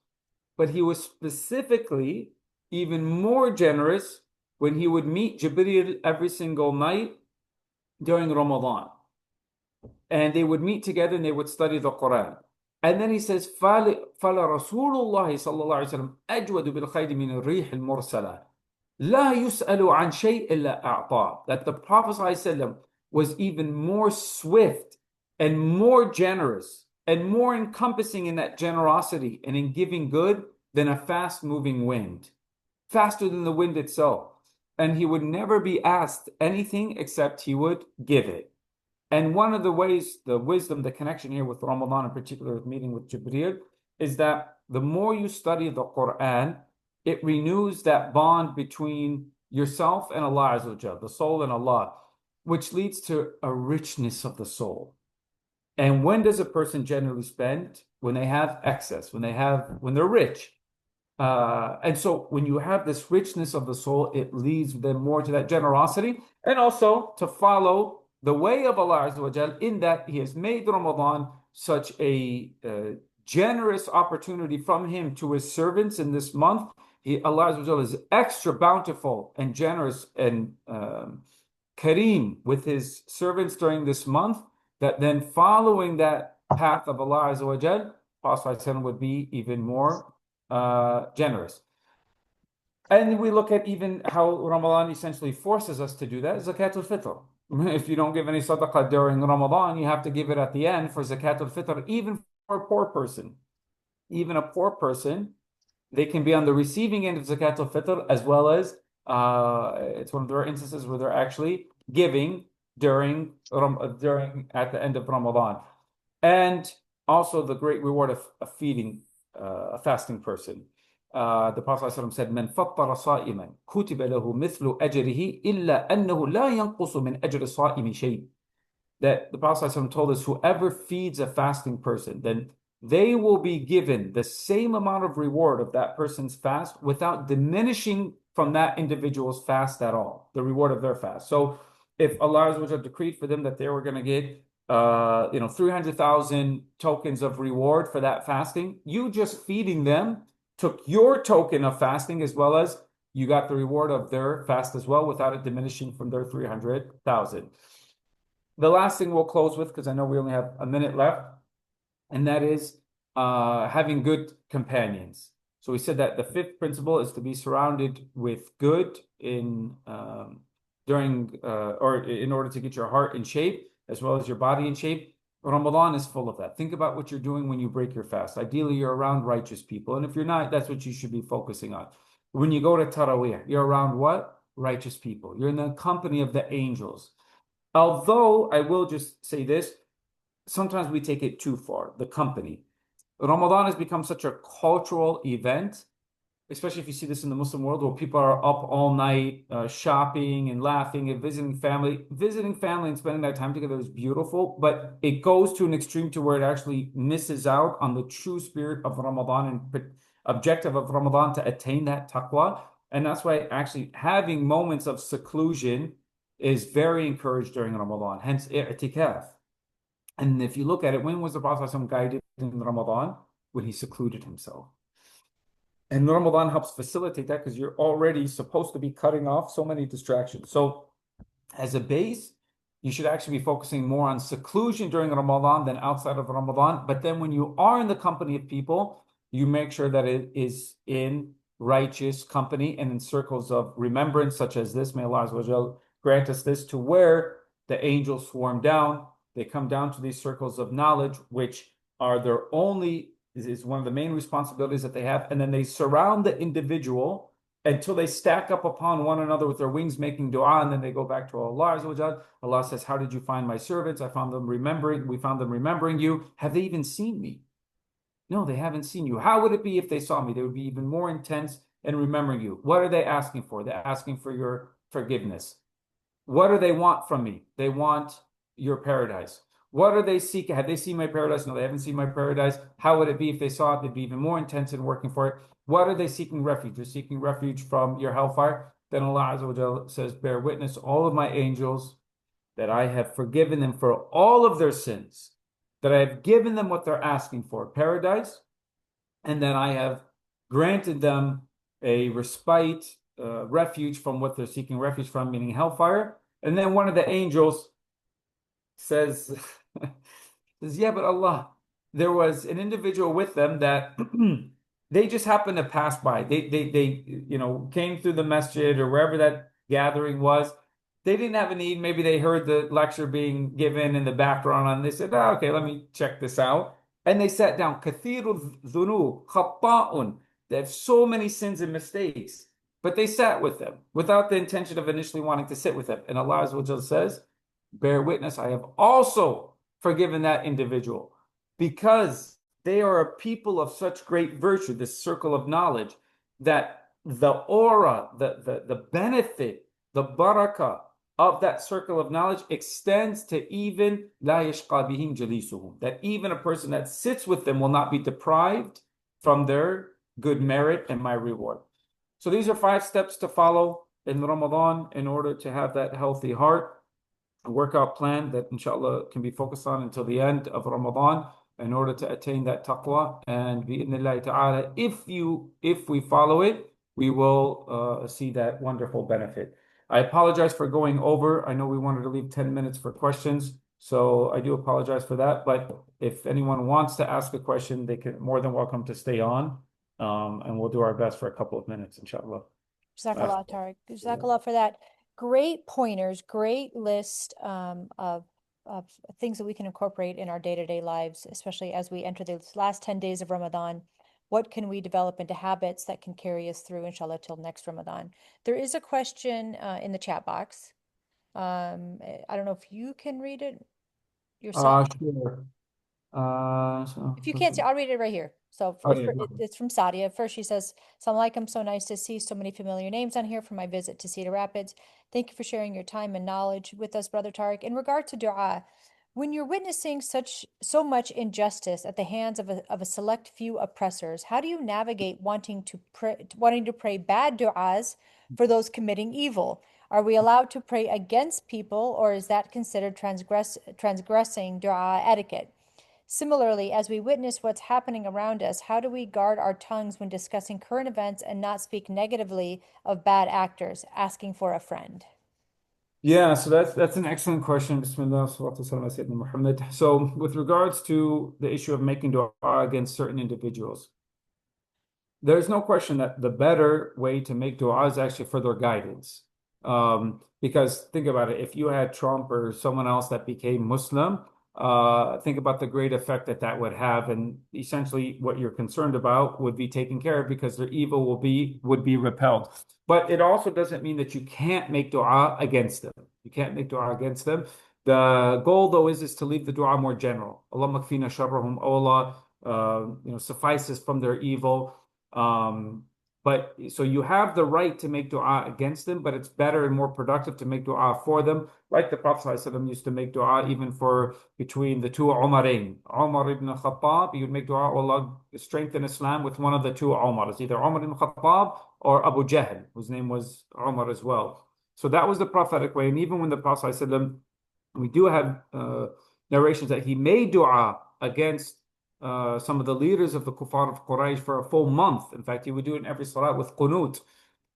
But he was specifically even more generous when he would meet Jibreel every single night during Ramadan. And they would meet together and they would study the Quran. And then he says, فَلَ رَسُولُ اللَّهِ صَلَّى اللَّهُ عَلَيْهِ وسلم أَجْوَدُ بِالْخَيْرِ مِنَ الرِّيحِ الْمُرْسَلَةِ لَا يُسْأَلُ عَنْ شَيْءٍ إِلَّا أَعْطَاهُ. That the Prophet ﷺ was even more swift and more generous and more encompassing in that generosity and in giving good than a fast-moving wind, faster than the wind itself. And he would never be asked anything except he would give it. And one of the ways, the wisdom, the connection here with Ramadan, in particular with meeting with Jibreel, is that the more you study the Quran, it renews that bond between yourself and Allah Azza wa Jal, the soul and Allah, which leads to a richness of the soul. And when does a person generally spend? When they have excess, when they're rich. And so when you have this richness of the soul, it leads them more to that generosity and also to follow the way of Allah Azza wa Jal, in that He has made Ramadan such a generous opportunity from Him to His servants in this month. Allah Azza wa Jal is extra bountiful and generous and Kareem with His servants during this month, that then following that path of Allah Azza wa Jal, Prophet would be even more generous. And we look at even how Ramadan essentially forces us to do that, Zakatul Fitr. If you don't give any sadaqah during Ramadan, you have to give it at the end for Zakatul Fitr, even for a poor person. Even a poor person, they can be on the receiving end of Zakatul Fitr, as well as it's one of their instances where they're actually giving during at the end of Ramadan. And also the great reward of feeding a fasting person. The Prophet ﷺ said, "من فطر صائما كتب له مثل أجره إلا أنه لا ينقص من أجر الصائم شيء." That the Prophet ﷺ told us, whoever feeds a fasting person, then they will be given the same amount of reward of that person's fast without diminishing from that individual's fast at all, the reward of their fast. So if Allah was decreed for them that they were going to get 300,000 tokens of reward for that fasting, you just feeding them took your token of fasting, as well as you got the reward of their fast as well, without it diminishing from their 300,000. The last thing we'll close with, because I know we only have a minute left, and that is having good companions. So we said that the fifth principle is to be surrounded with good in order to get your heart in shape, as well as your body in shape. Ramadan is full of that. Think about what you're doing when you break your fast. Ideally, you're around righteous people. And if you're not, that's what you should be focusing on. When you go to Taraweeh, you're around what? Righteous people. You're in the company of the angels. Although I will just say this, sometimes we take it too far, the company. Ramadan has become such a cultural event, especially if you see this in the Muslim world, where people are up all night shopping and laughing and visiting family. Visiting family and spending that time together is beautiful, but it goes to an extreme to where it actually misses out on the true spirit of Ramadan and objective of Ramadan, to attain that taqwa. And that's why actually having moments of seclusion is very encouraged during Ramadan, hence i'tikaf. And if you look at it, when was the Prophet ﷺ guided in Ramadan? When he secluded himself. And Ramadan helps facilitate that, because you're already supposed to be cutting off so many distractions. So as a base, you should actually be focusing more on seclusion during Ramadan than outside of Ramadan. But then when you are in the company of people, you make sure that it is in righteous company and in circles of remembrance, such as this. May Allah grant us this, to where the angels swarm down. They come down to these circles of knowledge, which are their only, is one of the main responsibilities that they have. And then they surround the individual until they stack up upon one another with their wings, making dua, and then they go back to Allah. Allah says, "How did you find my servants? We found them remembering you. Have they even seen me?" No, they haven't seen you. How would it be if they saw me? They would be even more intense in remembering you. What are they asking for? They're asking for your forgiveness. What do they want from me? They want your paradise. What are they seeking? Have they seen my paradise? No, they haven't seen my paradise. How would it be if they saw it? They'd be even more intense in working for it. What are they seeking refuge? They're seeking refuge from your hellfire. Then Allah Azza wa Jalla says, "Bear witness, all of my angels, that I have forgiven them for all of their sins, that I have given them what they're asking for, paradise, and that I have granted them a respite, refuge from what they're seeking refuge from, meaning hellfire." And then one of the angels says, "Yeah, but Allah, there was an individual with them that they just happened to pass by. They came through the masjid or wherever that gathering was. They didn't have a need. Maybe they heard the lecture being given in the background, and they said, oh, okay, let me check this out." And they sat down. Kathiru dhunub, khatta'un. They have so many sins and mistakes, but they sat with them without the intention of initially wanting to sit with them. And Allah Azza wa Jalla says, "Bear witness, I have also forgiven that individual, because they are a people of such great virtue, this circle of knowledge, that the aura, the benefit, the barakah of that circle of knowledge extends to even la yashqa bihim jalisuhum, that even a person that sits with them will not be deprived from their good merit and my reward. So these are 5 steps to follow in Ramadan in order to have that healthy heart, a workout plan that inshallah can be focused on until the end of Ramadan in order to attain that taqwa. And bi'idhnillahi ta'ala, if we follow it, we will see that wonderful benefit. I apologize for going over. I know we wanted to leave 10 minutes for questions, so I do apologize for that. But if anyone wants to ask a question, they can more than welcome to stay on, and we'll do our best for a couple of minutes, inshallah.
Jazakallah, Tariq. Jazakallah for that. Great pointers, great list of things that we can incorporate in our day-to-day lives, especially as we enter the last 10 days of Ramadan. What can we develop into habits that can carry us through, inshallah, till next Ramadan? There is a question in the chat box. I don't know if you can read it yourself.
Sure.
If you can't see, I'll read it right here. So
Oh, yeah.
it's from Sadia. First, she says, "Assalamu alaikum. So nice to see so many familiar names on here for my visit to Cedar Rapids. Thank you for sharing your time and knowledge with us, Brother Tariq. In regard to dua, when you're witnessing so much injustice at the hands of a select few oppressors, how do you navigate wanting to pray bad duas for those committing evil? Are we allowed to pray against people, or is that considered transgressing dua etiquette? Similarly, as we witness what's happening around us, how do we guard our tongues when discussing current events and not speak negatively of bad actors? Asking for a friend."
Yeah, so that's an excellent question. Bismillah, salatu wasalam ala Sayyidina Muhammad. So with regards to the issue of making dua against certain individuals, there's no question that the better way to make dua is actually for their guidance. Because think about it, if you had Trump or someone else that became Muslim, think about the great effect that that would have, and essentially what you're concerned about would be taken care of because their evil would be repelled. But it also doesn't mean that you can't make dua against them. You can't make dua against them. The goal, though, is to leave the dua more general. Allahumma kfina sharrahum, oh Allah, suffices from their evil. But so you have the right to make dua against them, but it's better and more productive to make dua for them. Like the Prophet ﷺ used to make dua even for between the two Umarain. Umar ibn Khattab, he would make dua, oh Allah, strengthen Islam with one of the two Umars, either Umar ibn Khattab or Abu Jahl, whose name was Umar as well. So that was the prophetic way. And even when the Prophet ﷺ, we do have narrations that he made dua against some of the leaders of the Kuffar of Quraysh for a full month. In fact, he would do it in every salat with qunut.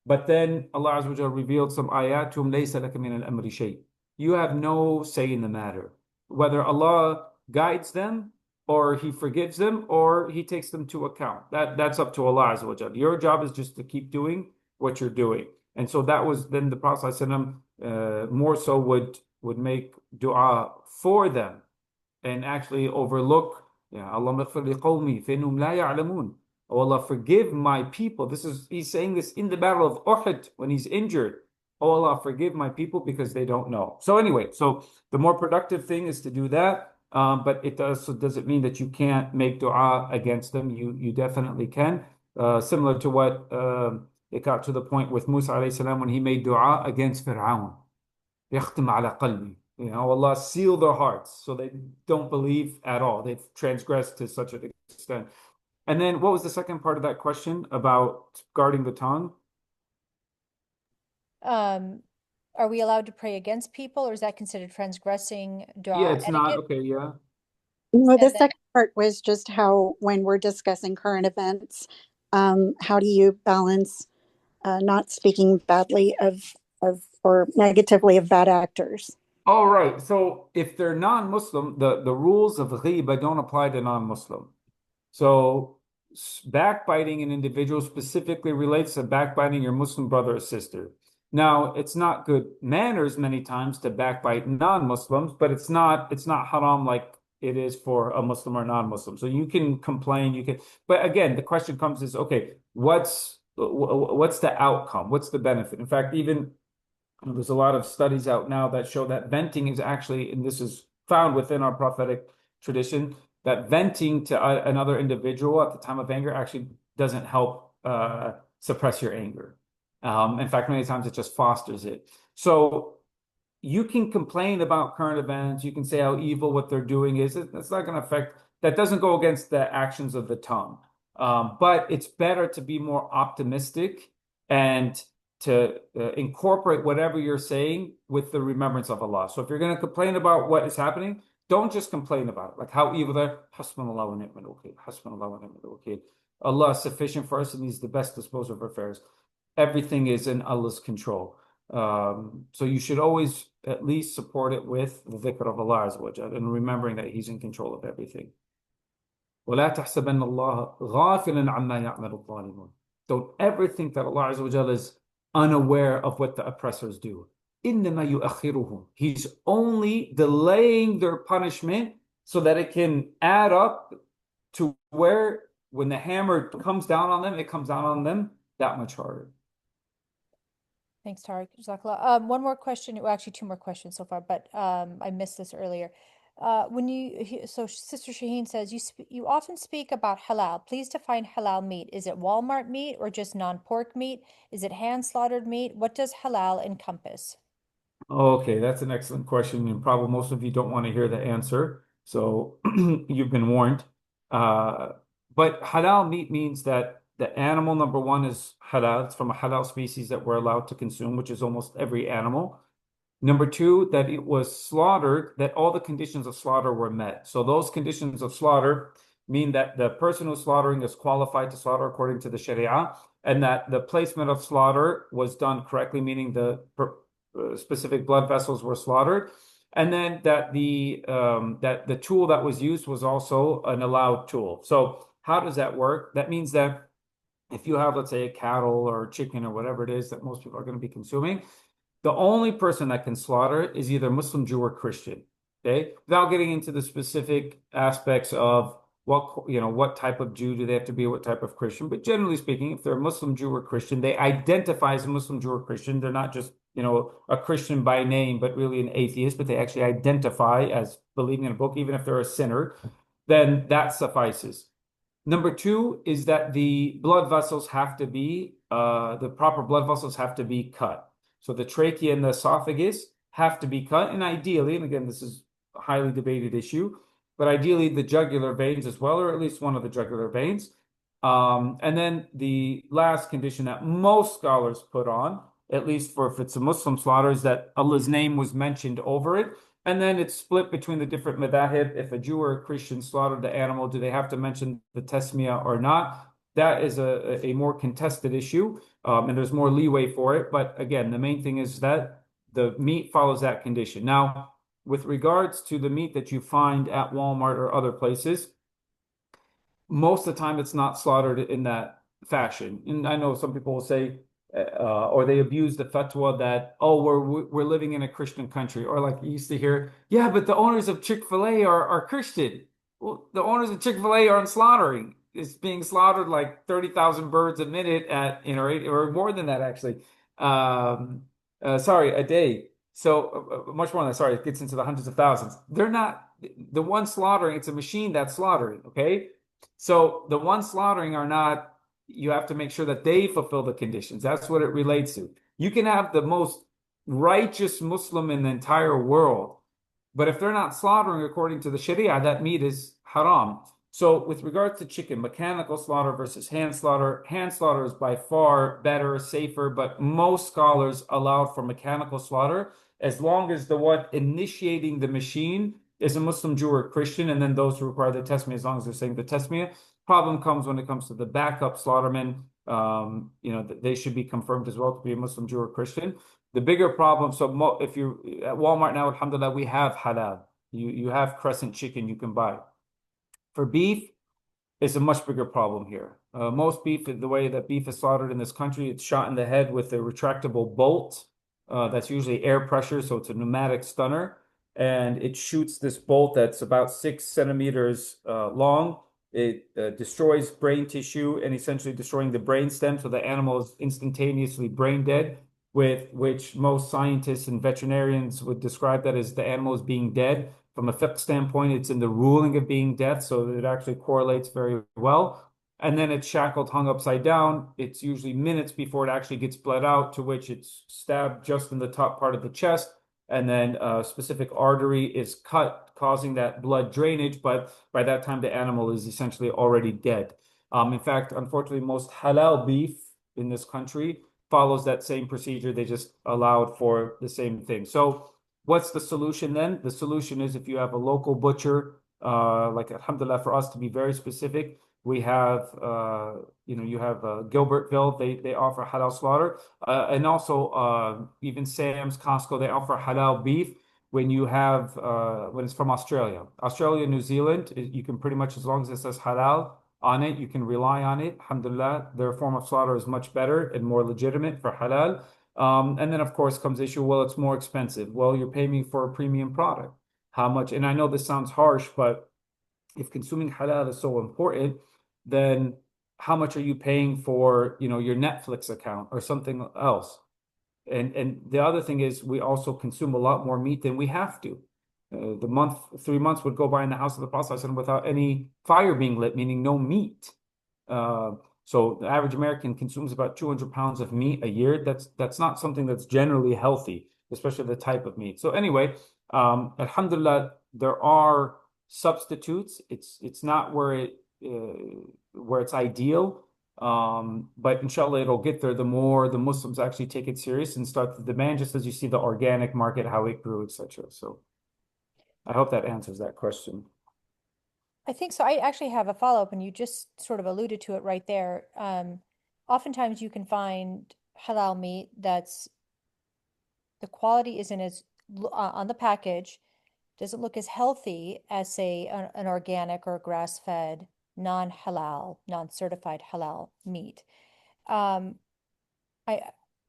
But then Allah Azza wa Jalla revealed some ayat to him, لَيْسَ لَكَ مِنَ الْأَمْرِ شَيْءٍ. You have no say in the matter. Whether Allah guides them or He forgives them or He takes them to account. That's up to Allah Azza wa Jalla. Your job is just to keep doing what you're doing. And so that was then the Prophet more so would make dua for them and actually overlook. Yeah, Allah maghfir li qawmi فإنهم لا يعلمون. Oh Allah, forgive my people. He's saying this in the battle of Uhud when he's injured. Oh Allah, forgive my people because they don't know. So anyway, so the more productive thing is to do that. But it doesn't mean that you can't make dua against them. You definitely can. Similar to what it got to the point with Musa alayhi salam when he made dua against Fir'aun. يختم على قلبي. Allah seal their hearts so they don't believe at all. They've transgressed to such an extent. And then what was the second part of that question about guarding the tongue?
Are we allowed to pray against people, or is that considered transgressing
Yeah,
dua
it's not.
etiquette?
Okay, yeah.
Well, the
And then,
second part was just how, when we're discussing current events, how do you balance not speaking badly of or negatively of bad actors?
All right. So if they're non-Muslim, the rules of ghiba don't apply to non-Muslim. So backbiting an individual specifically relates to backbiting your Muslim brother or sister. Now, it's not good manners many times to backbite non-Muslims, but it's not haram like it is for a Muslim or non-Muslim. So you can complain, but again, the question comes is, okay, what's the outcome? What's the benefit? In fact, even there's a lot of studies out now that show that venting is actually, and this is found within our prophetic tradition, that venting to another individual at the time of anger actually doesn't help suppress your anger. In fact, many times it just fosters it. So you can complain about current events. You can say how evil what they're doing is. It's not going to affect, that doesn't go against the actions of the tongue. But it's better to be more optimistic and to incorporate whatever you're saying with the remembrance of Allah. So if you're going to complain about what is happening, don't just complain about it, like how evil they're. Hasbunallah wa ni'mal wakeel. Hasbunallah wa ni'mal wakeel. Allah is sufficient for us and He's the best disposer of affairs. Everything is in Allah's control. So you should always at least support it with the dhikr of Allah Azza wa Jal and remembering that He's in control of everything. وَلَا تَحْسَبَنَّ اللَّهَ غَافِلًا عَمَّا يَعْمَلُ الظَّالِمُونَ. Don't ever think that Allah Azza wa Jal is unaware of what the oppressors do. إِنَّمَا يُؤَخِّرُهُم. He's only delaying their punishment so that it can add up to where when the hammer comes down on them, it comes down on them that much harder.
Thanks, Tariq. Jazakallah. One more question. Well, actually, two more questions so far, but I missed this earlier. So Sister Shaheen says you often speak about halal. Please define halal meat. Is it Walmart meat or just non-pork meat? Is it hand slaughtered meat? What does halal encompass?
Okay, that's an excellent question, and probably most of you don't want to hear the answer, so you've been warned. But halal meat means that the animal, number one, is halal. It's from a halal species that we're allowed to consume, which is almost every animal. Number two, that it was slaughtered, that all the conditions of slaughter were met. So those conditions of slaughter mean that the person who's slaughtering is qualified to slaughter according to the Sharia, and that the placement of slaughter was done correctly, meaning the specific blood vessels were slaughtered, and then that the tool that was used was also an allowed tool. So how does that work? That means that if you have, let's say, a cattle or chicken or whatever it is that most people are going to be consuming, the only person that can slaughter it is either Muslim, Jew, or Christian. Okay, without getting into the specific aspects of what type of Jew do they have to be, what type of Christian. But generally speaking, if they're a Muslim, Jew, or Christian, they identify as a Muslim, Jew, or Christian. They're not just a Christian by name, but really an atheist. But they actually identify as believing in a book, even if they're a sinner. Then that suffices. Number two is that the blood vessels have to be the proper blood vessels have to be cut. So the trachea and the esophagus have to be cut, and ideally, and again, this is a highly debated issue, but ideally the jugular veins as well, or at least one of the jugular veins. And then the last condition that most scholars put on, at least for if it's a Muslim slaughter, is that Allah's name was mentioned over it. And then it's split between the different madahib. If a Jew or a Christian slaughtered the animal, do they have to mention the tasmiyah or not? That is a more contested issue, and there's more leeway for it. But again, the main thing is that the meat follows that condition. Now, with regards to the meat that you find at Walmart or other places, most of the time it's not slaughtered in that fashion. And I know some people will say, or they abuse the fatwa that, oh, we're living in a Christian country, or like you used to hear, yeah, but the owners of Chick-fil-A are Christian. Well, the owners of Chick-fil-A aren't slaughtering. It's being slaughtered like 30,000 birds a minute at, or more than that actually. Sorry, a day. So much more than that. Sorry, it gets into the hundreds of thousands. They're not the one slaughtering. It's a machine that's slaughtering. Okay, so the ones slaughtering are not. You have to make sure that they fulfill the conditions. That's what it relates to. You can have the most righteous Muslim in the entire world, but if they're not slaughtering according to the Sharia, that meat is haram. So with regards to chicken, mechanical slaughter versus hand slaughter is by far better, safer, but most scholars allow for mechanical slaughter as long as the one initiating the machine is a Muslim, Jew, or Christian, and then those who require the tasmiyah, as long as they're saying the tasmiyah. Problem comes when it comes to the backup slaughtermen. They should be confirmed as well to be a Muslim, Jew, or Christian. The bigger problem, so if you're at Walmart now, alhamdulillah, we have halal. You have crescent chicken you can buy. For beef, it's a much bigger problem here. Most beef, the way that beef is slaughtered in this country, it's shot in the head with a retractable bolt. That's usually air pressure, so it's a pneumatic stunner. And it shoots this bolt that's about 6 centimeters long. It destroys brain tissue and essentially destroying the brain stem, so the animal is instantaneously brain dead, with which most scientists and veterinarians would describe that as the animal is being dead. From a fiqh standpoint, it's in the ruling of being dead, so it actually correlates very well. and then it's shackled, hung upside down. It's usually minutes before it actually gets bled out, to which it's stabbed just in the top part of the chest, and then a specific artery is cut, causing that blood drainage. But by that time, the animal is essentially already dead. In fact, unfortunately, most halal beef in this country follows that same procedure. They just allowed for the same thing. So what's the solution then? The solution is if you have a local butcher, like alhamdulillah for us to be very specific, we have you have Gilbertville, they offer halal slaughter, and also even Sam's, Costco, they offer halal beef when you have when it's from Australia, New Zealand, you can pretty much, as long as it says halal on it, you can rely on it. Alhamdulillah, their form of slaughter is much better and more legitimate for halal. And then, of course, comes the issue, well, it's more expensive. Well, you're paying me for a premium product. How much? And I know this sounds harsh, but if consuming halal is so important, then how much are you paying for, your Netflix account or something else? And the other thing is we also consume a lot more meat than we have to. 3 months would go by in the house of the Prophet without any fire being lit, meaning no meat. Uh, so the average American consumes about 200 pounds of meat a year. That's not something that's generally healthy, especially the type of meat. So anyway, alhamdulillah, there are substitutes. It's not where it's ideal. But inshallah, it'll get there the more the Muslims actually take it serious and start to demand, just as you see the organic market, how it grew, etc. So I hope that answers that question.
I think so. I actually have a follow-up, and you just sort of alluded to it right there. Oftentimes you can find halal meat that's the quality isn't as on the package doesn't look as healthy as say an organic or grass-fed non-halal, non-certified halal meat. Um, I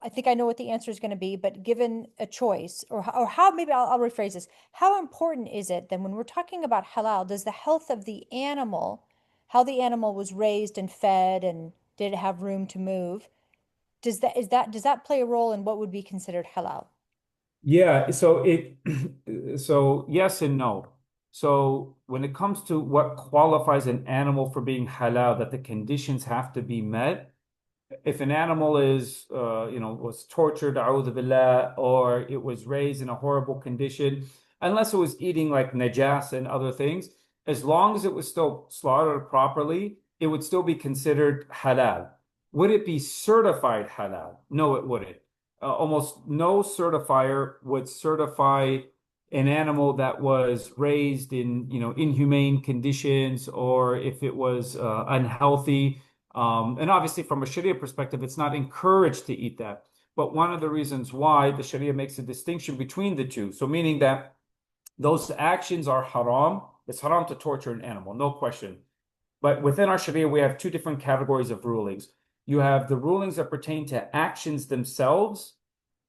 I think I know what the answer is going to be, but given a choice, or how maybe I'll rephrase this. How important is it then when we're talking about halal, does the health of the animal, how the animal was raised and fed, and did it have room to move? Does that play a role in what would be considered halal?
Yeah, so yes and no. So when it comes to what qualifies an animal for being halal, that the conditions have to be met, if an animal is, was tortured, a'udhu billah, or it was raised in a horrible condition, unless it was eating like najas and other things, as long as it was still slaughtered properly, it would still be considered halal. Would it be certified halal? No, it wouldn't. Almost no certifier would certify an animal that was raised in, inhumane conditions, or if it was unhealthy. And obviously, from a Sharia perspective, it's not encouraged to eat that. But one of the reasons why the Sharia makes a distinction between the two, so meaning that those actions are haram, it's haram to torture an animal, no question. But within our Sharia, we have two different categories of rulings. You have the rulings that pertain to actions themselves,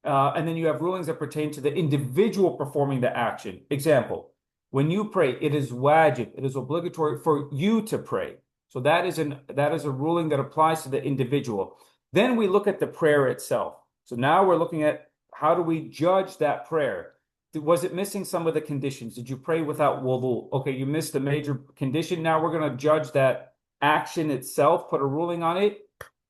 and then you have rulings that pertain to the individual performing the action. Example, when you pray, it is wajib, it is obligatory for you to pray. So that is a ruling that applies to the individual. Then we look at the prayer itself. So now we're looking at how do we judge that prayer? Was it missing some of the conditions? Did you pray without wudu? Okay, you missed a major condition. Now we're going to judge that action itself, put a ruling on it.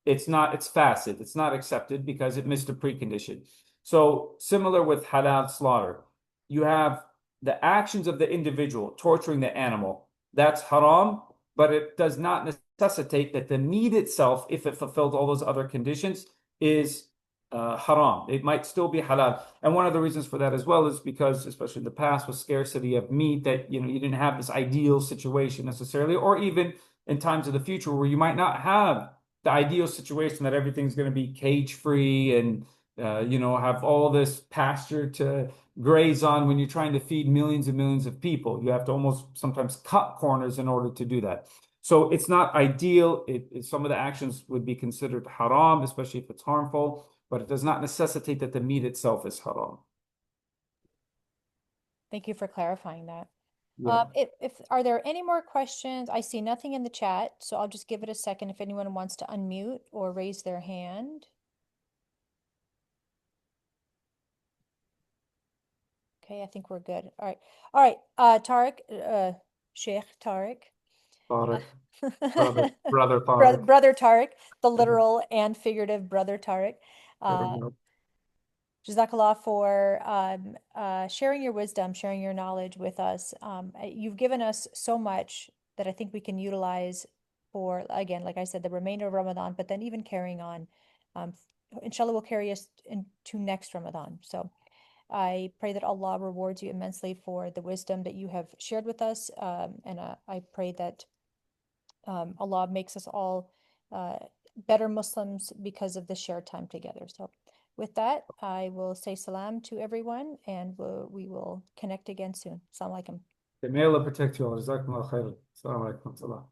It's facet. It's not accepted because it missed a precondition. So similar with halal slaughter, you have the actions of the individual torturing the animal. That's haram, but it does not necessitate that the meat itself, if it fulfilled all those other conditions, is haram. It might still be halal. And one of the reasons for that as well is because, especially in the past, with scarcity of meat, that you didn't have this ideal situation necessarily, or even in times of the future where you might not have the ideal situation that everything's going to be cage free and have all this pasture to graze on. When you're trying to feed millions and millions of people, you have to almost sometimes cut corners in order to do that. So it's not ideal. Some of the actions would be considered haram, especially if it's harmful, but it does not necessitate that the meat itself is haram.
Thank you for clarifying that.
Yeah.
If are there any more questions? I see nothing in the chat, so I'll just give it a second if anyone wants to unmute or raise their hand. Okay, I think we're good. All right. Tariq, Sheikh Tariq,
Tariq, brother, brother
Brother,
Tariq.
brother Tariq, the literal and figurative brother Tariq. Jazakallah for sharing your wisdom, sharing your knowledge with us. You've given us so much that I think we can utilize for, again, like I said, the remainder of Ramadan, but then even carrying on. Inshallah will carry us into next Ramadan. So I pray that Allah rewards you immensely for the wisdom that you have shared with us. And I pray that Allah makes us all better Muslims because of the shared time together. So with that, I will say salam to everyone and we will connect again soon. Assalamu alaikum.
May Allah protect you all. Jazakumullah khairan. Assalamu alaikum.